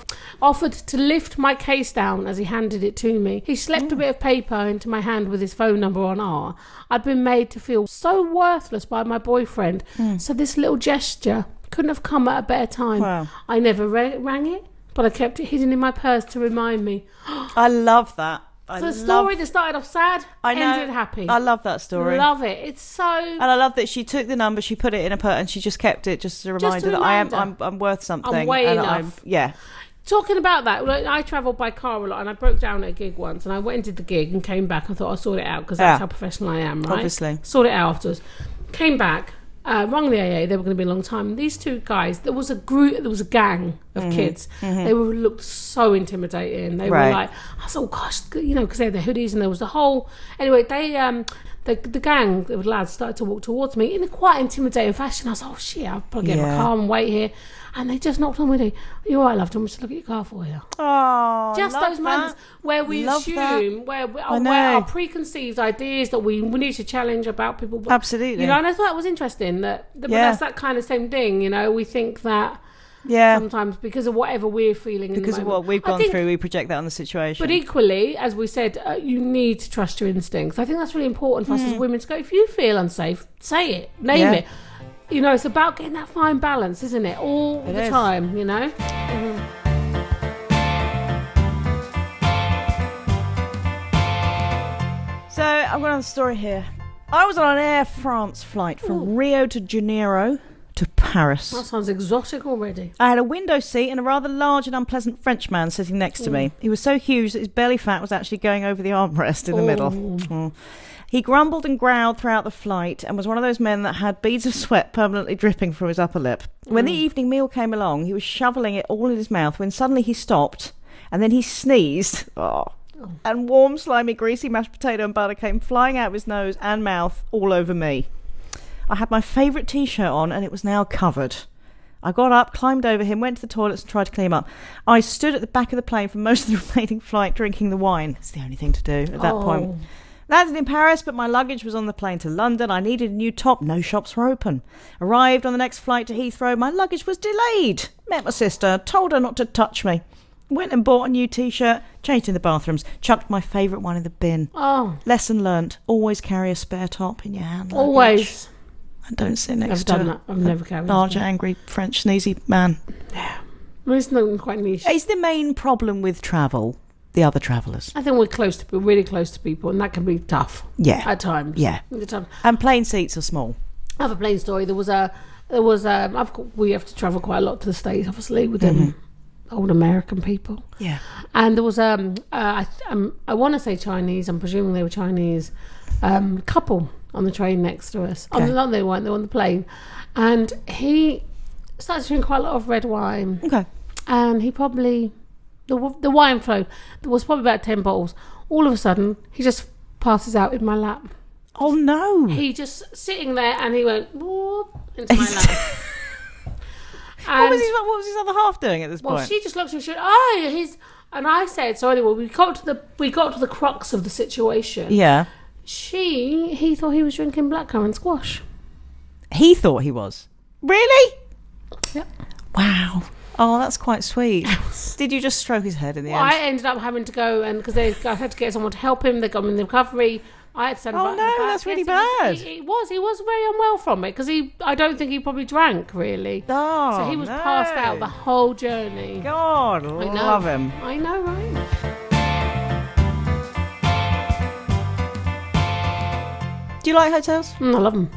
offered to lift my case down as he handed it to me. He slipped a bit of paper into my hand with his phone number on R. I'd been made to feel so worthless by my boyfriend, so this little gesture couldn't have come at a better time. Wow. I never rang it, but I kept it hidden in my purse to remind me. I love that. So a story that started off sad, ended happy. I love that story. Love it. It's so... And I love that she took the number, she put it in her purse, and she just kept it just as a reminder that I'm worth something. I'm way enough. Yeah. Talking about that, I travelled by car a lot, and I broke down at a gig once, and I went and did the gig and came back and thought I'll sort it out because that's how professional I am, right? Obviously. Sort it out afterwards. Came back, rang the AA, they were going to be a long time. These two guys, there was a gang of kids. They looked so intimidating. They were like, I thought, gosh, because they had their hoodies, and there was the whole... Anyway, the gang of lads started to walk towards me in a quite intimidating fashion. I was like, oh shit, I'll probably get in my car and wait here. And they just knocked on my door. You're all right, love, do you want me to look at your car for you? Oh, just those moments where we assume, where our preconceived ideas that we need to challenge about people. Absolutely. And I thought that was interesting. But that's that kind of same thing. We think that sometimes because of whatever we're feeling. Because of what we've gone through, we project that on the situation. But equally, as we said, you need to trust your instincts. I think that's really important for us as women to go, if you feel unsafe, say it, name it. It's about getting that fine balance, isn't it? All the time, So, I've got another story here. I was on an Air France flight from Rio de Janeiro to Paris. That sounds exotic already. I had a window seat and a rather large and unpleasant Frenchman sitting next to me. He was so huge that his belly fat was actually going over the armrest in the middle. He grumbled and growled throughout the flight and was one of those men that had beads of sweat permanently dripping from his upper lip. When the evening meal came along, he was shoveling it all in his mouth when suddenly he stopped and then he sneezed. And warm, slimy, greasy mashed potato and butter came flying out of his nose and mouth all over me. I had my favourite T-shirt on and it was now covered. I got up, climbed over him, went to the toilets and tried to clean him up. I stood at the back of the plane for most of the remaining flight drinking the wine. It's the only thing to do at that point. Landed in Paris, but my luggage was on the plane to London. I needed a new top. No shops were open. Arrived on the next flight to Heathrow. My luggage was delayed. Met my sister. Told her not to touch me. Went and bought a new T-shirt. Changed in the bathrooms. Chucked my favourite one in the bin. Oh. Lesson learnt. Always carry a spare top in your hand. Always. And don't sit next I've done to that. I've never carried a large, angry, French, sneezy man. Yeah. Well, it's not quite niche. Is the main problem with travel the other travellers? I think we're really close to people, and that can be tough. Yeah. At times. Yeah. And plane seats are small. I have a plane story. We have to travel quite a lot to the States, obviously, with old American people. Yeah. And there was I want to say Chinese. I'm presuming they were Chinese. Couple on the train next to us. Okay. They weren't. They were on the plane, and he started drinking quite a lot of red wine. Okay. And he probably the wine flow. There was probably about 10 bottles. All of a sudden, he just passes out in my lap. Oh no! He just sitting there, and he went whoop, into my lap. What was his other half doing at this point? Well, she just looked at me and she went, he's... And I said, so anyway, we got to the crux of the situation. Yeah. He thought he was drinking blackcurrant squash. He thought he was. Really? Yep. Wow. Oh, that's quite sweet. Did you just stroke his head in the end? I ended up having to go, and because I had to get someone to help him, they got him in the recovery. I had to stand Oh no, that's really bad. He was very unwell from it, because I don't think he probably drank really. Oh, so he was passed out the whole journey. God, love him. I know, right? Do you like hotels? I love them.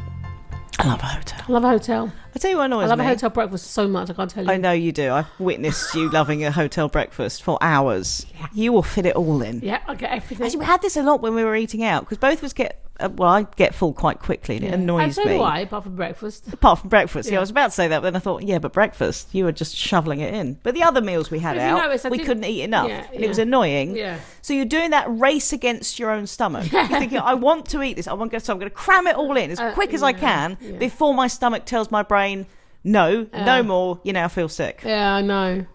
I love a hotel. I love a hotel. I tell you what annoys me. I love a hotel breakfast so much, I can't tell you. I know you do. I've witnessed you loving a hotel breakfast for hours. Yeah. You will fit it all in. Yeah, I get everything. Actually, we had this a lot when we were eating out, because both of us get... I get full quite quickly, and it annoys me. And so do I, apart from breakfast. Apart from breakfast, yeah. I was about to say that, but then I thought, but breakfast, you were just shoveling it in. But the other meals we had out, we couldn't eat enough, and it was annoying. Yeah. So you're doing that race against your own stomach. You're thinking, I want to eat this, so I'm going to cram it all in as quick as I can before my stomach tells my brain, no more, you now feel sick. Yeah, I know.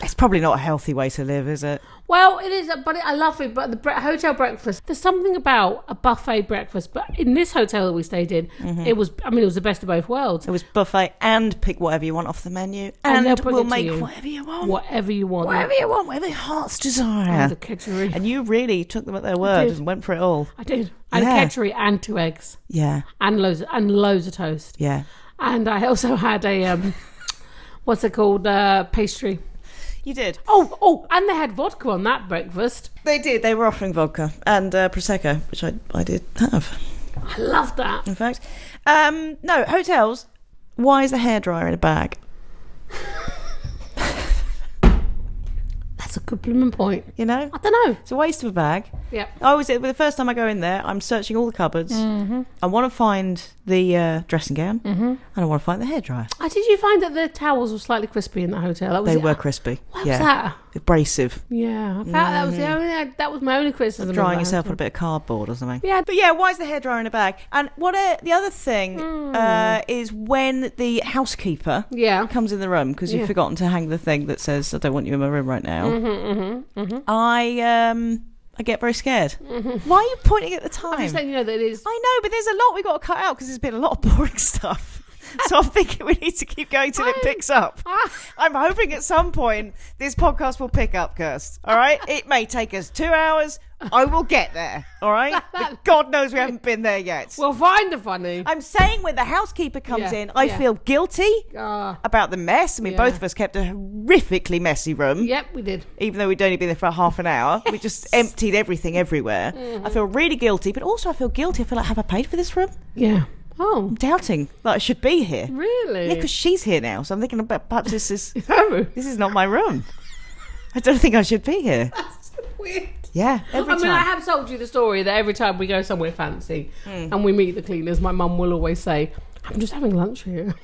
It's probably not a healthy way to live, is it? Well, it is, but I love it. But the hotel breakfast, there's something about a buffet breakfast. But in this hotel that we stayed in, it was the best of both worlds. It was buffet and pick whatever you want off the menu, and we'll make whatever you want. Whatever you want. Whatever your heart's desire. The kedgeree. And you really took them at their word and went for it all. I did. I had a kedgeree and 2 eggs. Yeah. And loads of toast. Yeah. And I also had a what's it called? Pastry. You did. Oh, and they had vodka on that breakfast. They did. They were offering vodka and Prosecco, which I did have. I love that. In fact, no, hotels. Why is the hairdryer in a bag? That's a good blooming point. You know? I don't know. It's a waste of a bag. Yeah. The first time I go in there, I'm searching all the cupboards. Mm-hmm. I want to find the dressing gown, and I want to find the hairdryer. Did you find that the towels were slightly crispy in the hotel? They were crispy. What was that? Abrasive. Yeah, I felt that was my only criticism. Drying yourself on a bit of cardboard or something. Yeah. But why is the hairdryer in a bag? And the other thing is when the housekeeper comes in the room, because you've forgotten to hang the thing that says, I don't want you in my room right now. I get very scared. Why are you pointing at the time? I'm just letting you know that it is. I know, but there's a lot we got to cut out because there's been a lot of boring stuff. So I'm thinking we need to keep going till it picks up. I'm hoping at some point this podcast will pick up, Kirst. All right? It may take us 2 hours. I will get there. All right? But God knows we haven't been there yet. We'll find the funny. I'm saying when the housekeeper comes in, I feel guilty about the mess. I mean, both of us kept a horrifically messy room. Yep, we did. Even though we'd only been there for half an hour. We just emptied everything everywhere. I feel really guilty, but also I feel guilty. I feel like, have I paid for this room? Yeah. Oh. I'm doubting that I should be here. Really? Yeah, because she's here now. So I'm thinking about perhaps this is not my room. I don't think I should be here. That's so weird. Yeah, every time. I have told you the story that every time we go somewhere fancy and we meet the cleaners, my mum will always say, I'm just having lunch here.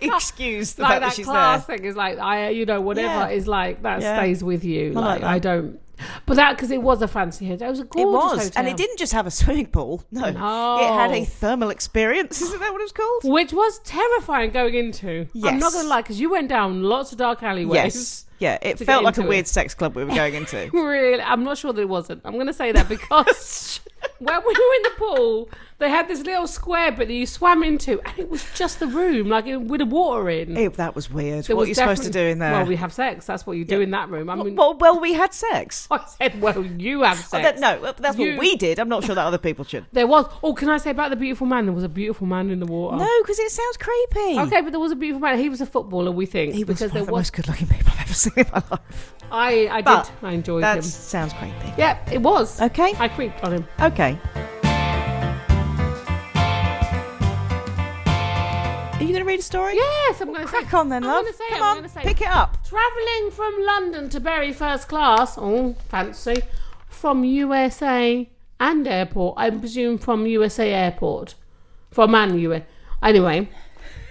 Excuse the like fact that she's class there. thing is like, whatever is like, that stays with you. Like, I don't... But that, because it was a fancy hotel. It was a gorgeous hotel. And it didn't just have a swimming pool. No. It had a thermal experience. Isn't that what it was called? Which was terrifying going into. Yes. I'm not going to lie, because you went down lots of dark alleyways. Yes. Yeah, it felt like a weird sex club we were going into. Really? I'm not sure that it wasn't. I'm going to say that because when we were in the pool, they had this little square bit that you swam into, and it was just the room, like with the water in. That was weird. What are you supposed to do in there? Well, we have sex. That's what you do in that room. I mean, well, we had sex. I said, well, you have sex. That's what we did. I'm not sure that other people should. There was. Oh, can I say about the beautiful man? There was a beautiful man in the water. No, because it sounds creepy. Okay, but there was a beautiful man. He was a footballer, we think. He was one of the most good-looking people I've ever seen in my life. I enjoyed him. That sounds creepy. Yeah, it was. Okay. I creeped on him. Okay. Are you going to read a story? Yes, I'm going to say. Crack on then, love. Come on, pick it up. Travelling from London to Bury first class. Oh, fancy. From USA and airport. I presume from USA airport. From USA. Anyway.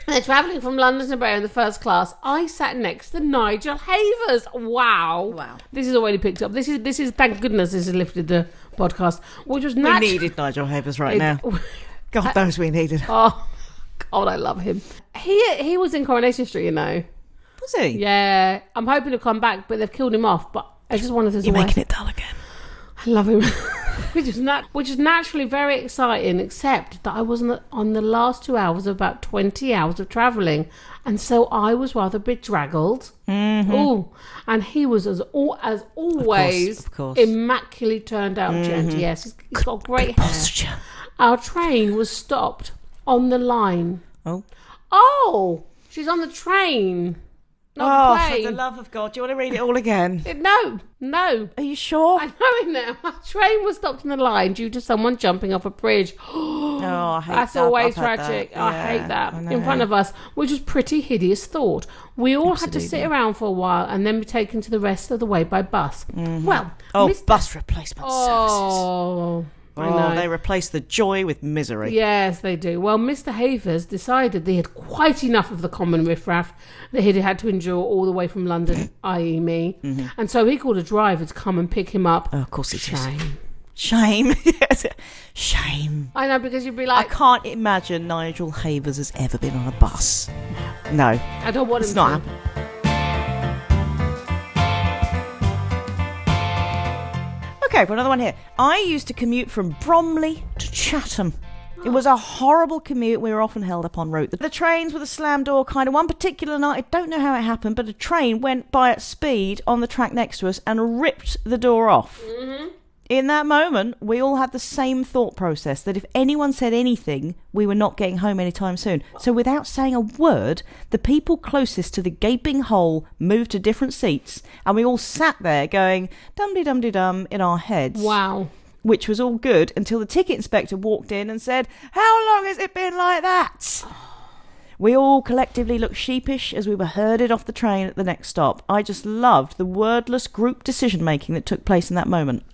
They're travelling from London to Bury in the first class. I sat next to Nigel Havers. Wow. This is already picked up. This is thank goodness this has lifted the podcast. Which was we needed Nigel Havers now. God knows we needed. Oh, God, I love him. He was in Coronation Street, you know. Was he? Yeah. I'm hoping to come back, but they've killed him off. But I just wanted to... You're making it dull again. I love him. which is naturally very exciting, except that I wasn't on the last 2 hours of about 20 hours of travelling, and so I was rather bedraggled. Mm-hmm. Oh, and he was as always, of course. Immaculately turned out, gent. Yes, he's got great hair. Posture. Our train was stopped on the line. Oh, she's on the train. Not the plane. For the love of God, do you want to read it all again? No. Are you sure? I know it now. Our train was stopped on the line due to someone jumping off a bridge. I hate That's that. always I've heard tragic. that. I hate that. I In front of us, which was pretty hideous thought. We all had to sit around for a while and then be taken to the rest of the way by bus. Mm-hmm. Well, bus replacement services. I know. They replace the joy with misery. Yes, they do. Well, Mr. Havers decided they had quite enough of the common riffraff that he'd had to endure all the way from London, i.e. me. Mm-hmm. And so he called a driver to come and pick him up. Oh, of course he did. Shame. Shame. I know, because you'd be like... I can't imagine Nigel Havers has ever been on a bus. No. I don't want him to. It's not happening. Okay, for another one here. I used to commute from Bromley to Chatham. It was a horrible commute. We were often held up en route. The trains with a slam door kind of. One particular night, I don't know how it happened, but a train went by at speed on the track next to us and ripped the door off. Mm-hmm. In that moment, we all had the same thought process, that if anyone said anything, we were not getting home anytime soon. So without saying a word, the people closest to the gaping hole moved to different seats, and we all sat there going dum-de-dum-de-dum in our heads. Wow. Which was all good until the ticket inspector walked in and said, "How long has it been like that?" We all collectively looked sheepish as we were herded off the train at the next stop. I just loved the wordless group decision-making that took place in that moment.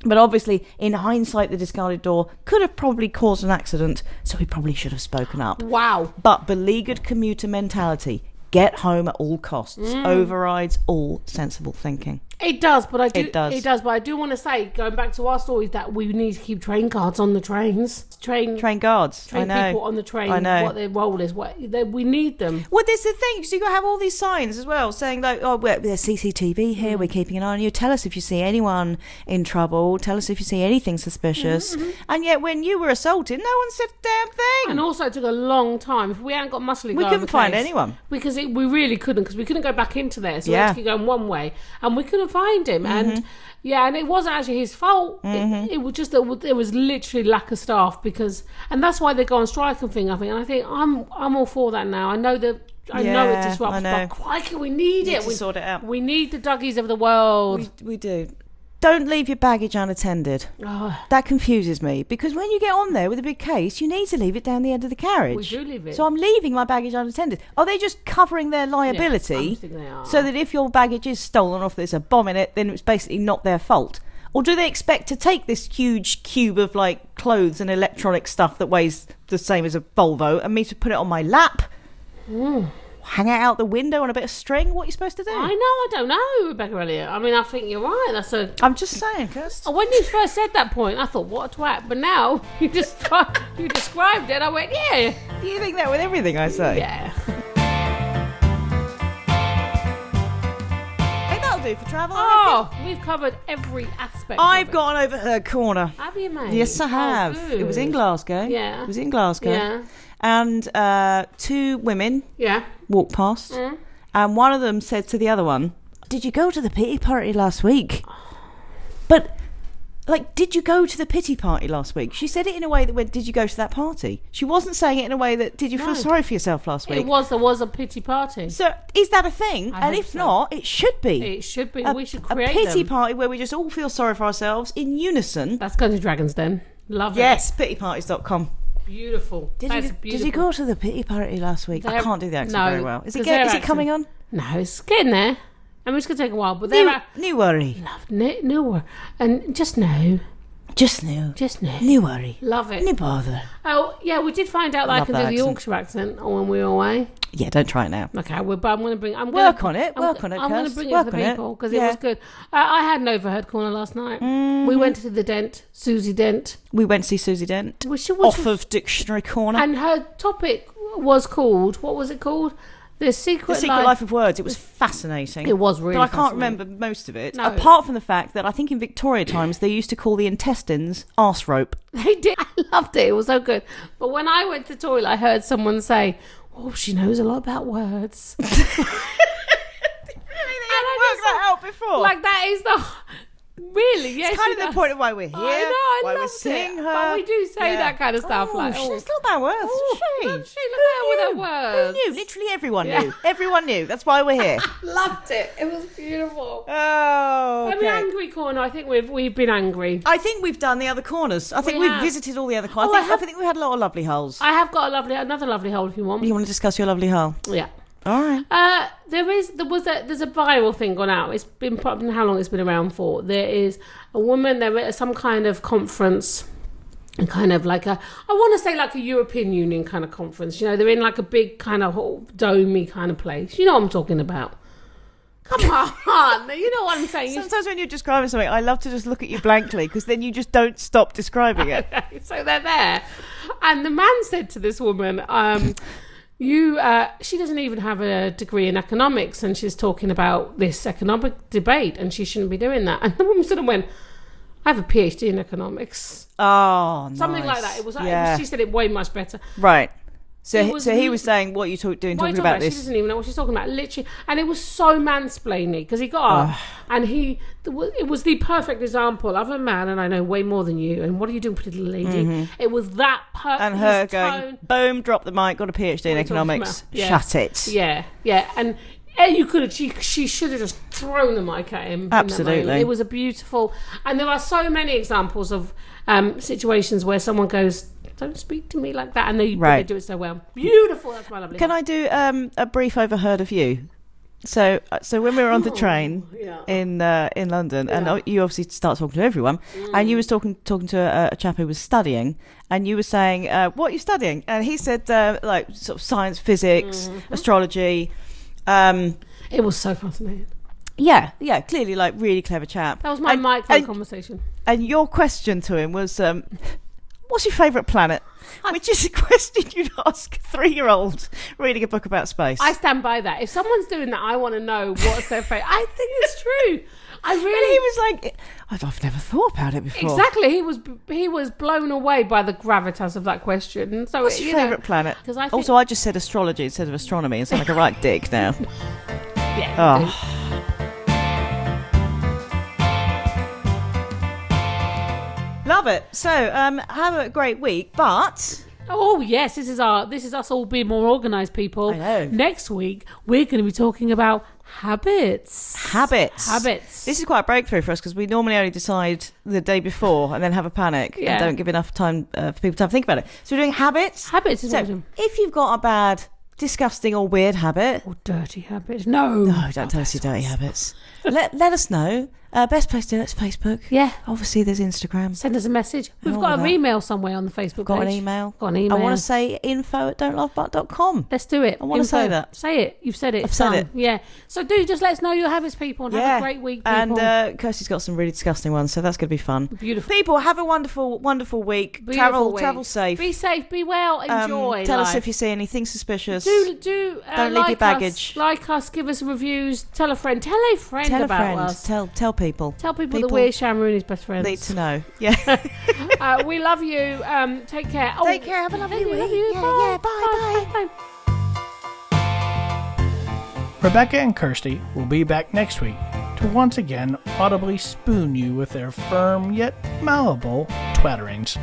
But obviously, in hindsight, the discarded door could have probably caused an accident, so we probably should have spoken up. Wow. But beleaguered commuter mentality, get home at all costs, overrides all sensible thinking. It does, but It does, but I do want to say, going back to our stories, that we need to keep train guards on the trains. Train guards. Train I know. people on the train. I know. What their role is. We need them. Well, this is the thing. So you got to have all these signs as well, saying like, "Oh, there's CCTV here. We're keeping an eye on you. Tell us if you see anyone in trouble. Tell us if you see anything suspicious." Mm-hmm. And yet, when you were assaulted, no one said a damn thing. And also, it took a long time. If we hadn't got muscly, we couldn't find anyone because we really couldn't, because we couldn't go back into there. So we had to keep going one way, and we couldn't find him. And and it wasn't actually his fault. It was just that there was literally lack of staff, and that's why they go on strike and thing. I think, and I think I'm all for that now. I know that. I know it disrupts, but crikey, we need it. We sort it out. We need the Dougies of the world. We do. Don't leave your baggage unattended. That confuses me, because when you get on there with a big case, you need to leave it down the end of the carriage. We do leave it. So I'm leaving my baggage unattended. Are they just covering their liability? I think they are. So that if your baggage is stolen or if there's a bomb in it, then it's basically not their fault? Or do they expect to take this huge cube of like clothes and electronic stuff that weighs the same as a Volvo and me to put it on my lap? hang out the window on a bit of string? What are you supposed to do? I know, I don't know, Rebecca Elliott. I mean, I think you're right. I'm just saying, Kirsty. When you first said that point, I thought, what a twat. But now you described it. I went, yeah. Do you think that with everything I say? Yeah. Hey, that'll do for travel. We've covered every aspect. I've got an overheard corner. Have you, mate? Yes, I have. Good. It was in Glasgow. Yeah. It was in Glasgow. Yeah. And 2 women walked past, and one of them said to the other one, "Did you go to the pity party last week?" But, like, did you go to the pity party last week? She said it in a way that went, "Did you go to that party?" She wasn't saying it in a way that, "Did you feel sorry for yourself last week?" There was a pity party. So, is that a thing? I And hope if so. not, it should be. It should be. We should a create pity them. party where we just all feel sorry for ourselves in unison. That's going to Dragon's Den. Love it. Yes, pityparties.com. Beautiful. That's beautiful. Did you go to the pity party last week? I can't do the accent very well. Is it coming on? No, it's getting there. I mean, it's going to take a while, but New worry. No worry. And just know. Just know. New worry. Love it. No bother. Oh, yeah, we did find out that I Love can that do the accent. Yorkshire accent when we were away. Yeah, don't try it now. Okay, but I'm going to bring... Work on it, I'm going to Kirst. bring it Work to the on it. people, because it was good. I had an overheard corner last night. We went to the Dent, Susie Dent. We went to see Susie Dent. Which off of Dictionary Corner. And her topic was called... What was it called? The Secret Life of Words. It was fascinating. It was really But I can't fascinating. remember most of it. No. Apart from the fact that I think in Victoria times they used to call the intestines arse rope. They did. I loved it. It was so good. But when I went to the toilet, I heard someone say, "Oh, she knows a lot about words." Really? They hadn't worked that out before. Like, that is the... Really, yes. It's kind of the point of why we're here. I why we're loved seeing it. her. But we do say that kind of stuff. Like, she knows a lot about words, doesn't she? Look at her with her words. Who knew? Literally everyone knew. Everyone knew. That's why we're here. Loved it. It was beautiful. Oh, I mean, angry corner. I think we've been angry. I think we've done the other corners. I think we've visited all the other corners. I think we had a lot of lovely holes. I have got another lovely hole if you want. You want to discuss your lovely hole? Yeah. All right. There's a viral thing gone out. It's been how long it's been around for. There is a woman. They're at some kind of conference, and kind of like I want to say like a European Union kind of conference. You know, they're in like a big kind of domey kind of place. You know what I'm talking about? Come on, you know what I'm saying. Sometimes when you're describing something, I love to just look at you blankly because then you just don't stop describing it. So they're there, and the man said to this woman, she doesn't even have a degree in economics, and she's talking about this economic debate, and she shouldn't be doing that. And the woman sort of went, "I have a PhD in economics." Oh, something nice. like that. It was. She said it way much better. Right. So he was saying, "What are you talking about this?" She doesn't even know what she's talking about, literally. And it was so mansplaining because he got up and it was the perfect example of a man, and I know way more than you. And what are you doing, pretty little lady? Mm-hmm. It was that perfect. And her going, boom, drop the mic, got a PhD in economics, shut it. Yeah, and you could have. She should have just thrown the mic at him. Absolutely, it was a beautiful. And there are so many examples of situations where someone goes, "Don't speak to me like that," and they do it so well. Beautiful. That's my lovely. Can I do a brief overheard of you? So when we were on the train in London, and you obviously start talking to everyone, and you was talking to a chap who was studying, and you were saying, "What are you studying?" And he said, like sort of science, physics, astrology. It was so fascinating. Yeah, clearly like really clever chap. That was my micro conversation. And your question to him was, what's your favourite planet? Which is a question you'd ask a 3-year-old reading a book about space. I stand by that. If someone's doing that, I want to know what's their favourite. I think it's true. And he was like, I've never thought about it before. Exactly. He was blown away by the gravitas of that question. So what's your favourite planet? Also, I just said astrology instead of astronomy. It sounds like a right dick now. Yeah. Love it. So, have a great week, but... Oh, yes, this is us all being more organised, people. I know. Next week, we're going to be talking about habits. This is quite a breakthrough for us because we normally only decide the day before and then have a panic and don't give enough time for people to have to think about it. So we're doing habits. Habits is so what we're doing. If you've got a bad disgusting or weird habit. Or dirty habits. No. No, don't tell us your dirty habits. Let us know. Best place to do it's Facebook. Yeah. Obviously, there's Instagram. Send us a message. We've all got of an that. email somewhere on the Facebook Got page. an email. Got an email. I want to say info@don'tlaughabut.com. Let's do it. I want to say that. Say it. You've said it. I've said it. Yeah. So do just let us know your habits, people, and have a great week, people. And Kirsty's got some really disgusting ones, so that's going to be fun. Beautiful. People, have a wonderful, wonderful week. Travel safe. Be safe. Be well. Enjoy. Tell us life. if you see anything suspicious. Don't leave your baggage. Like us. Give us reviews. Tell a friend. Tell a friend Tell about a friend. us. Tell people. Tell people that we're Shamrooney's best friends. Need to know. Yeah. We love you. Take care. Take care. Have a lovely week. Love you. Yeah. Bye. Rebecca and Kirsty will be back next week to once again audibly spoon you with their firm yet malleable twatterings.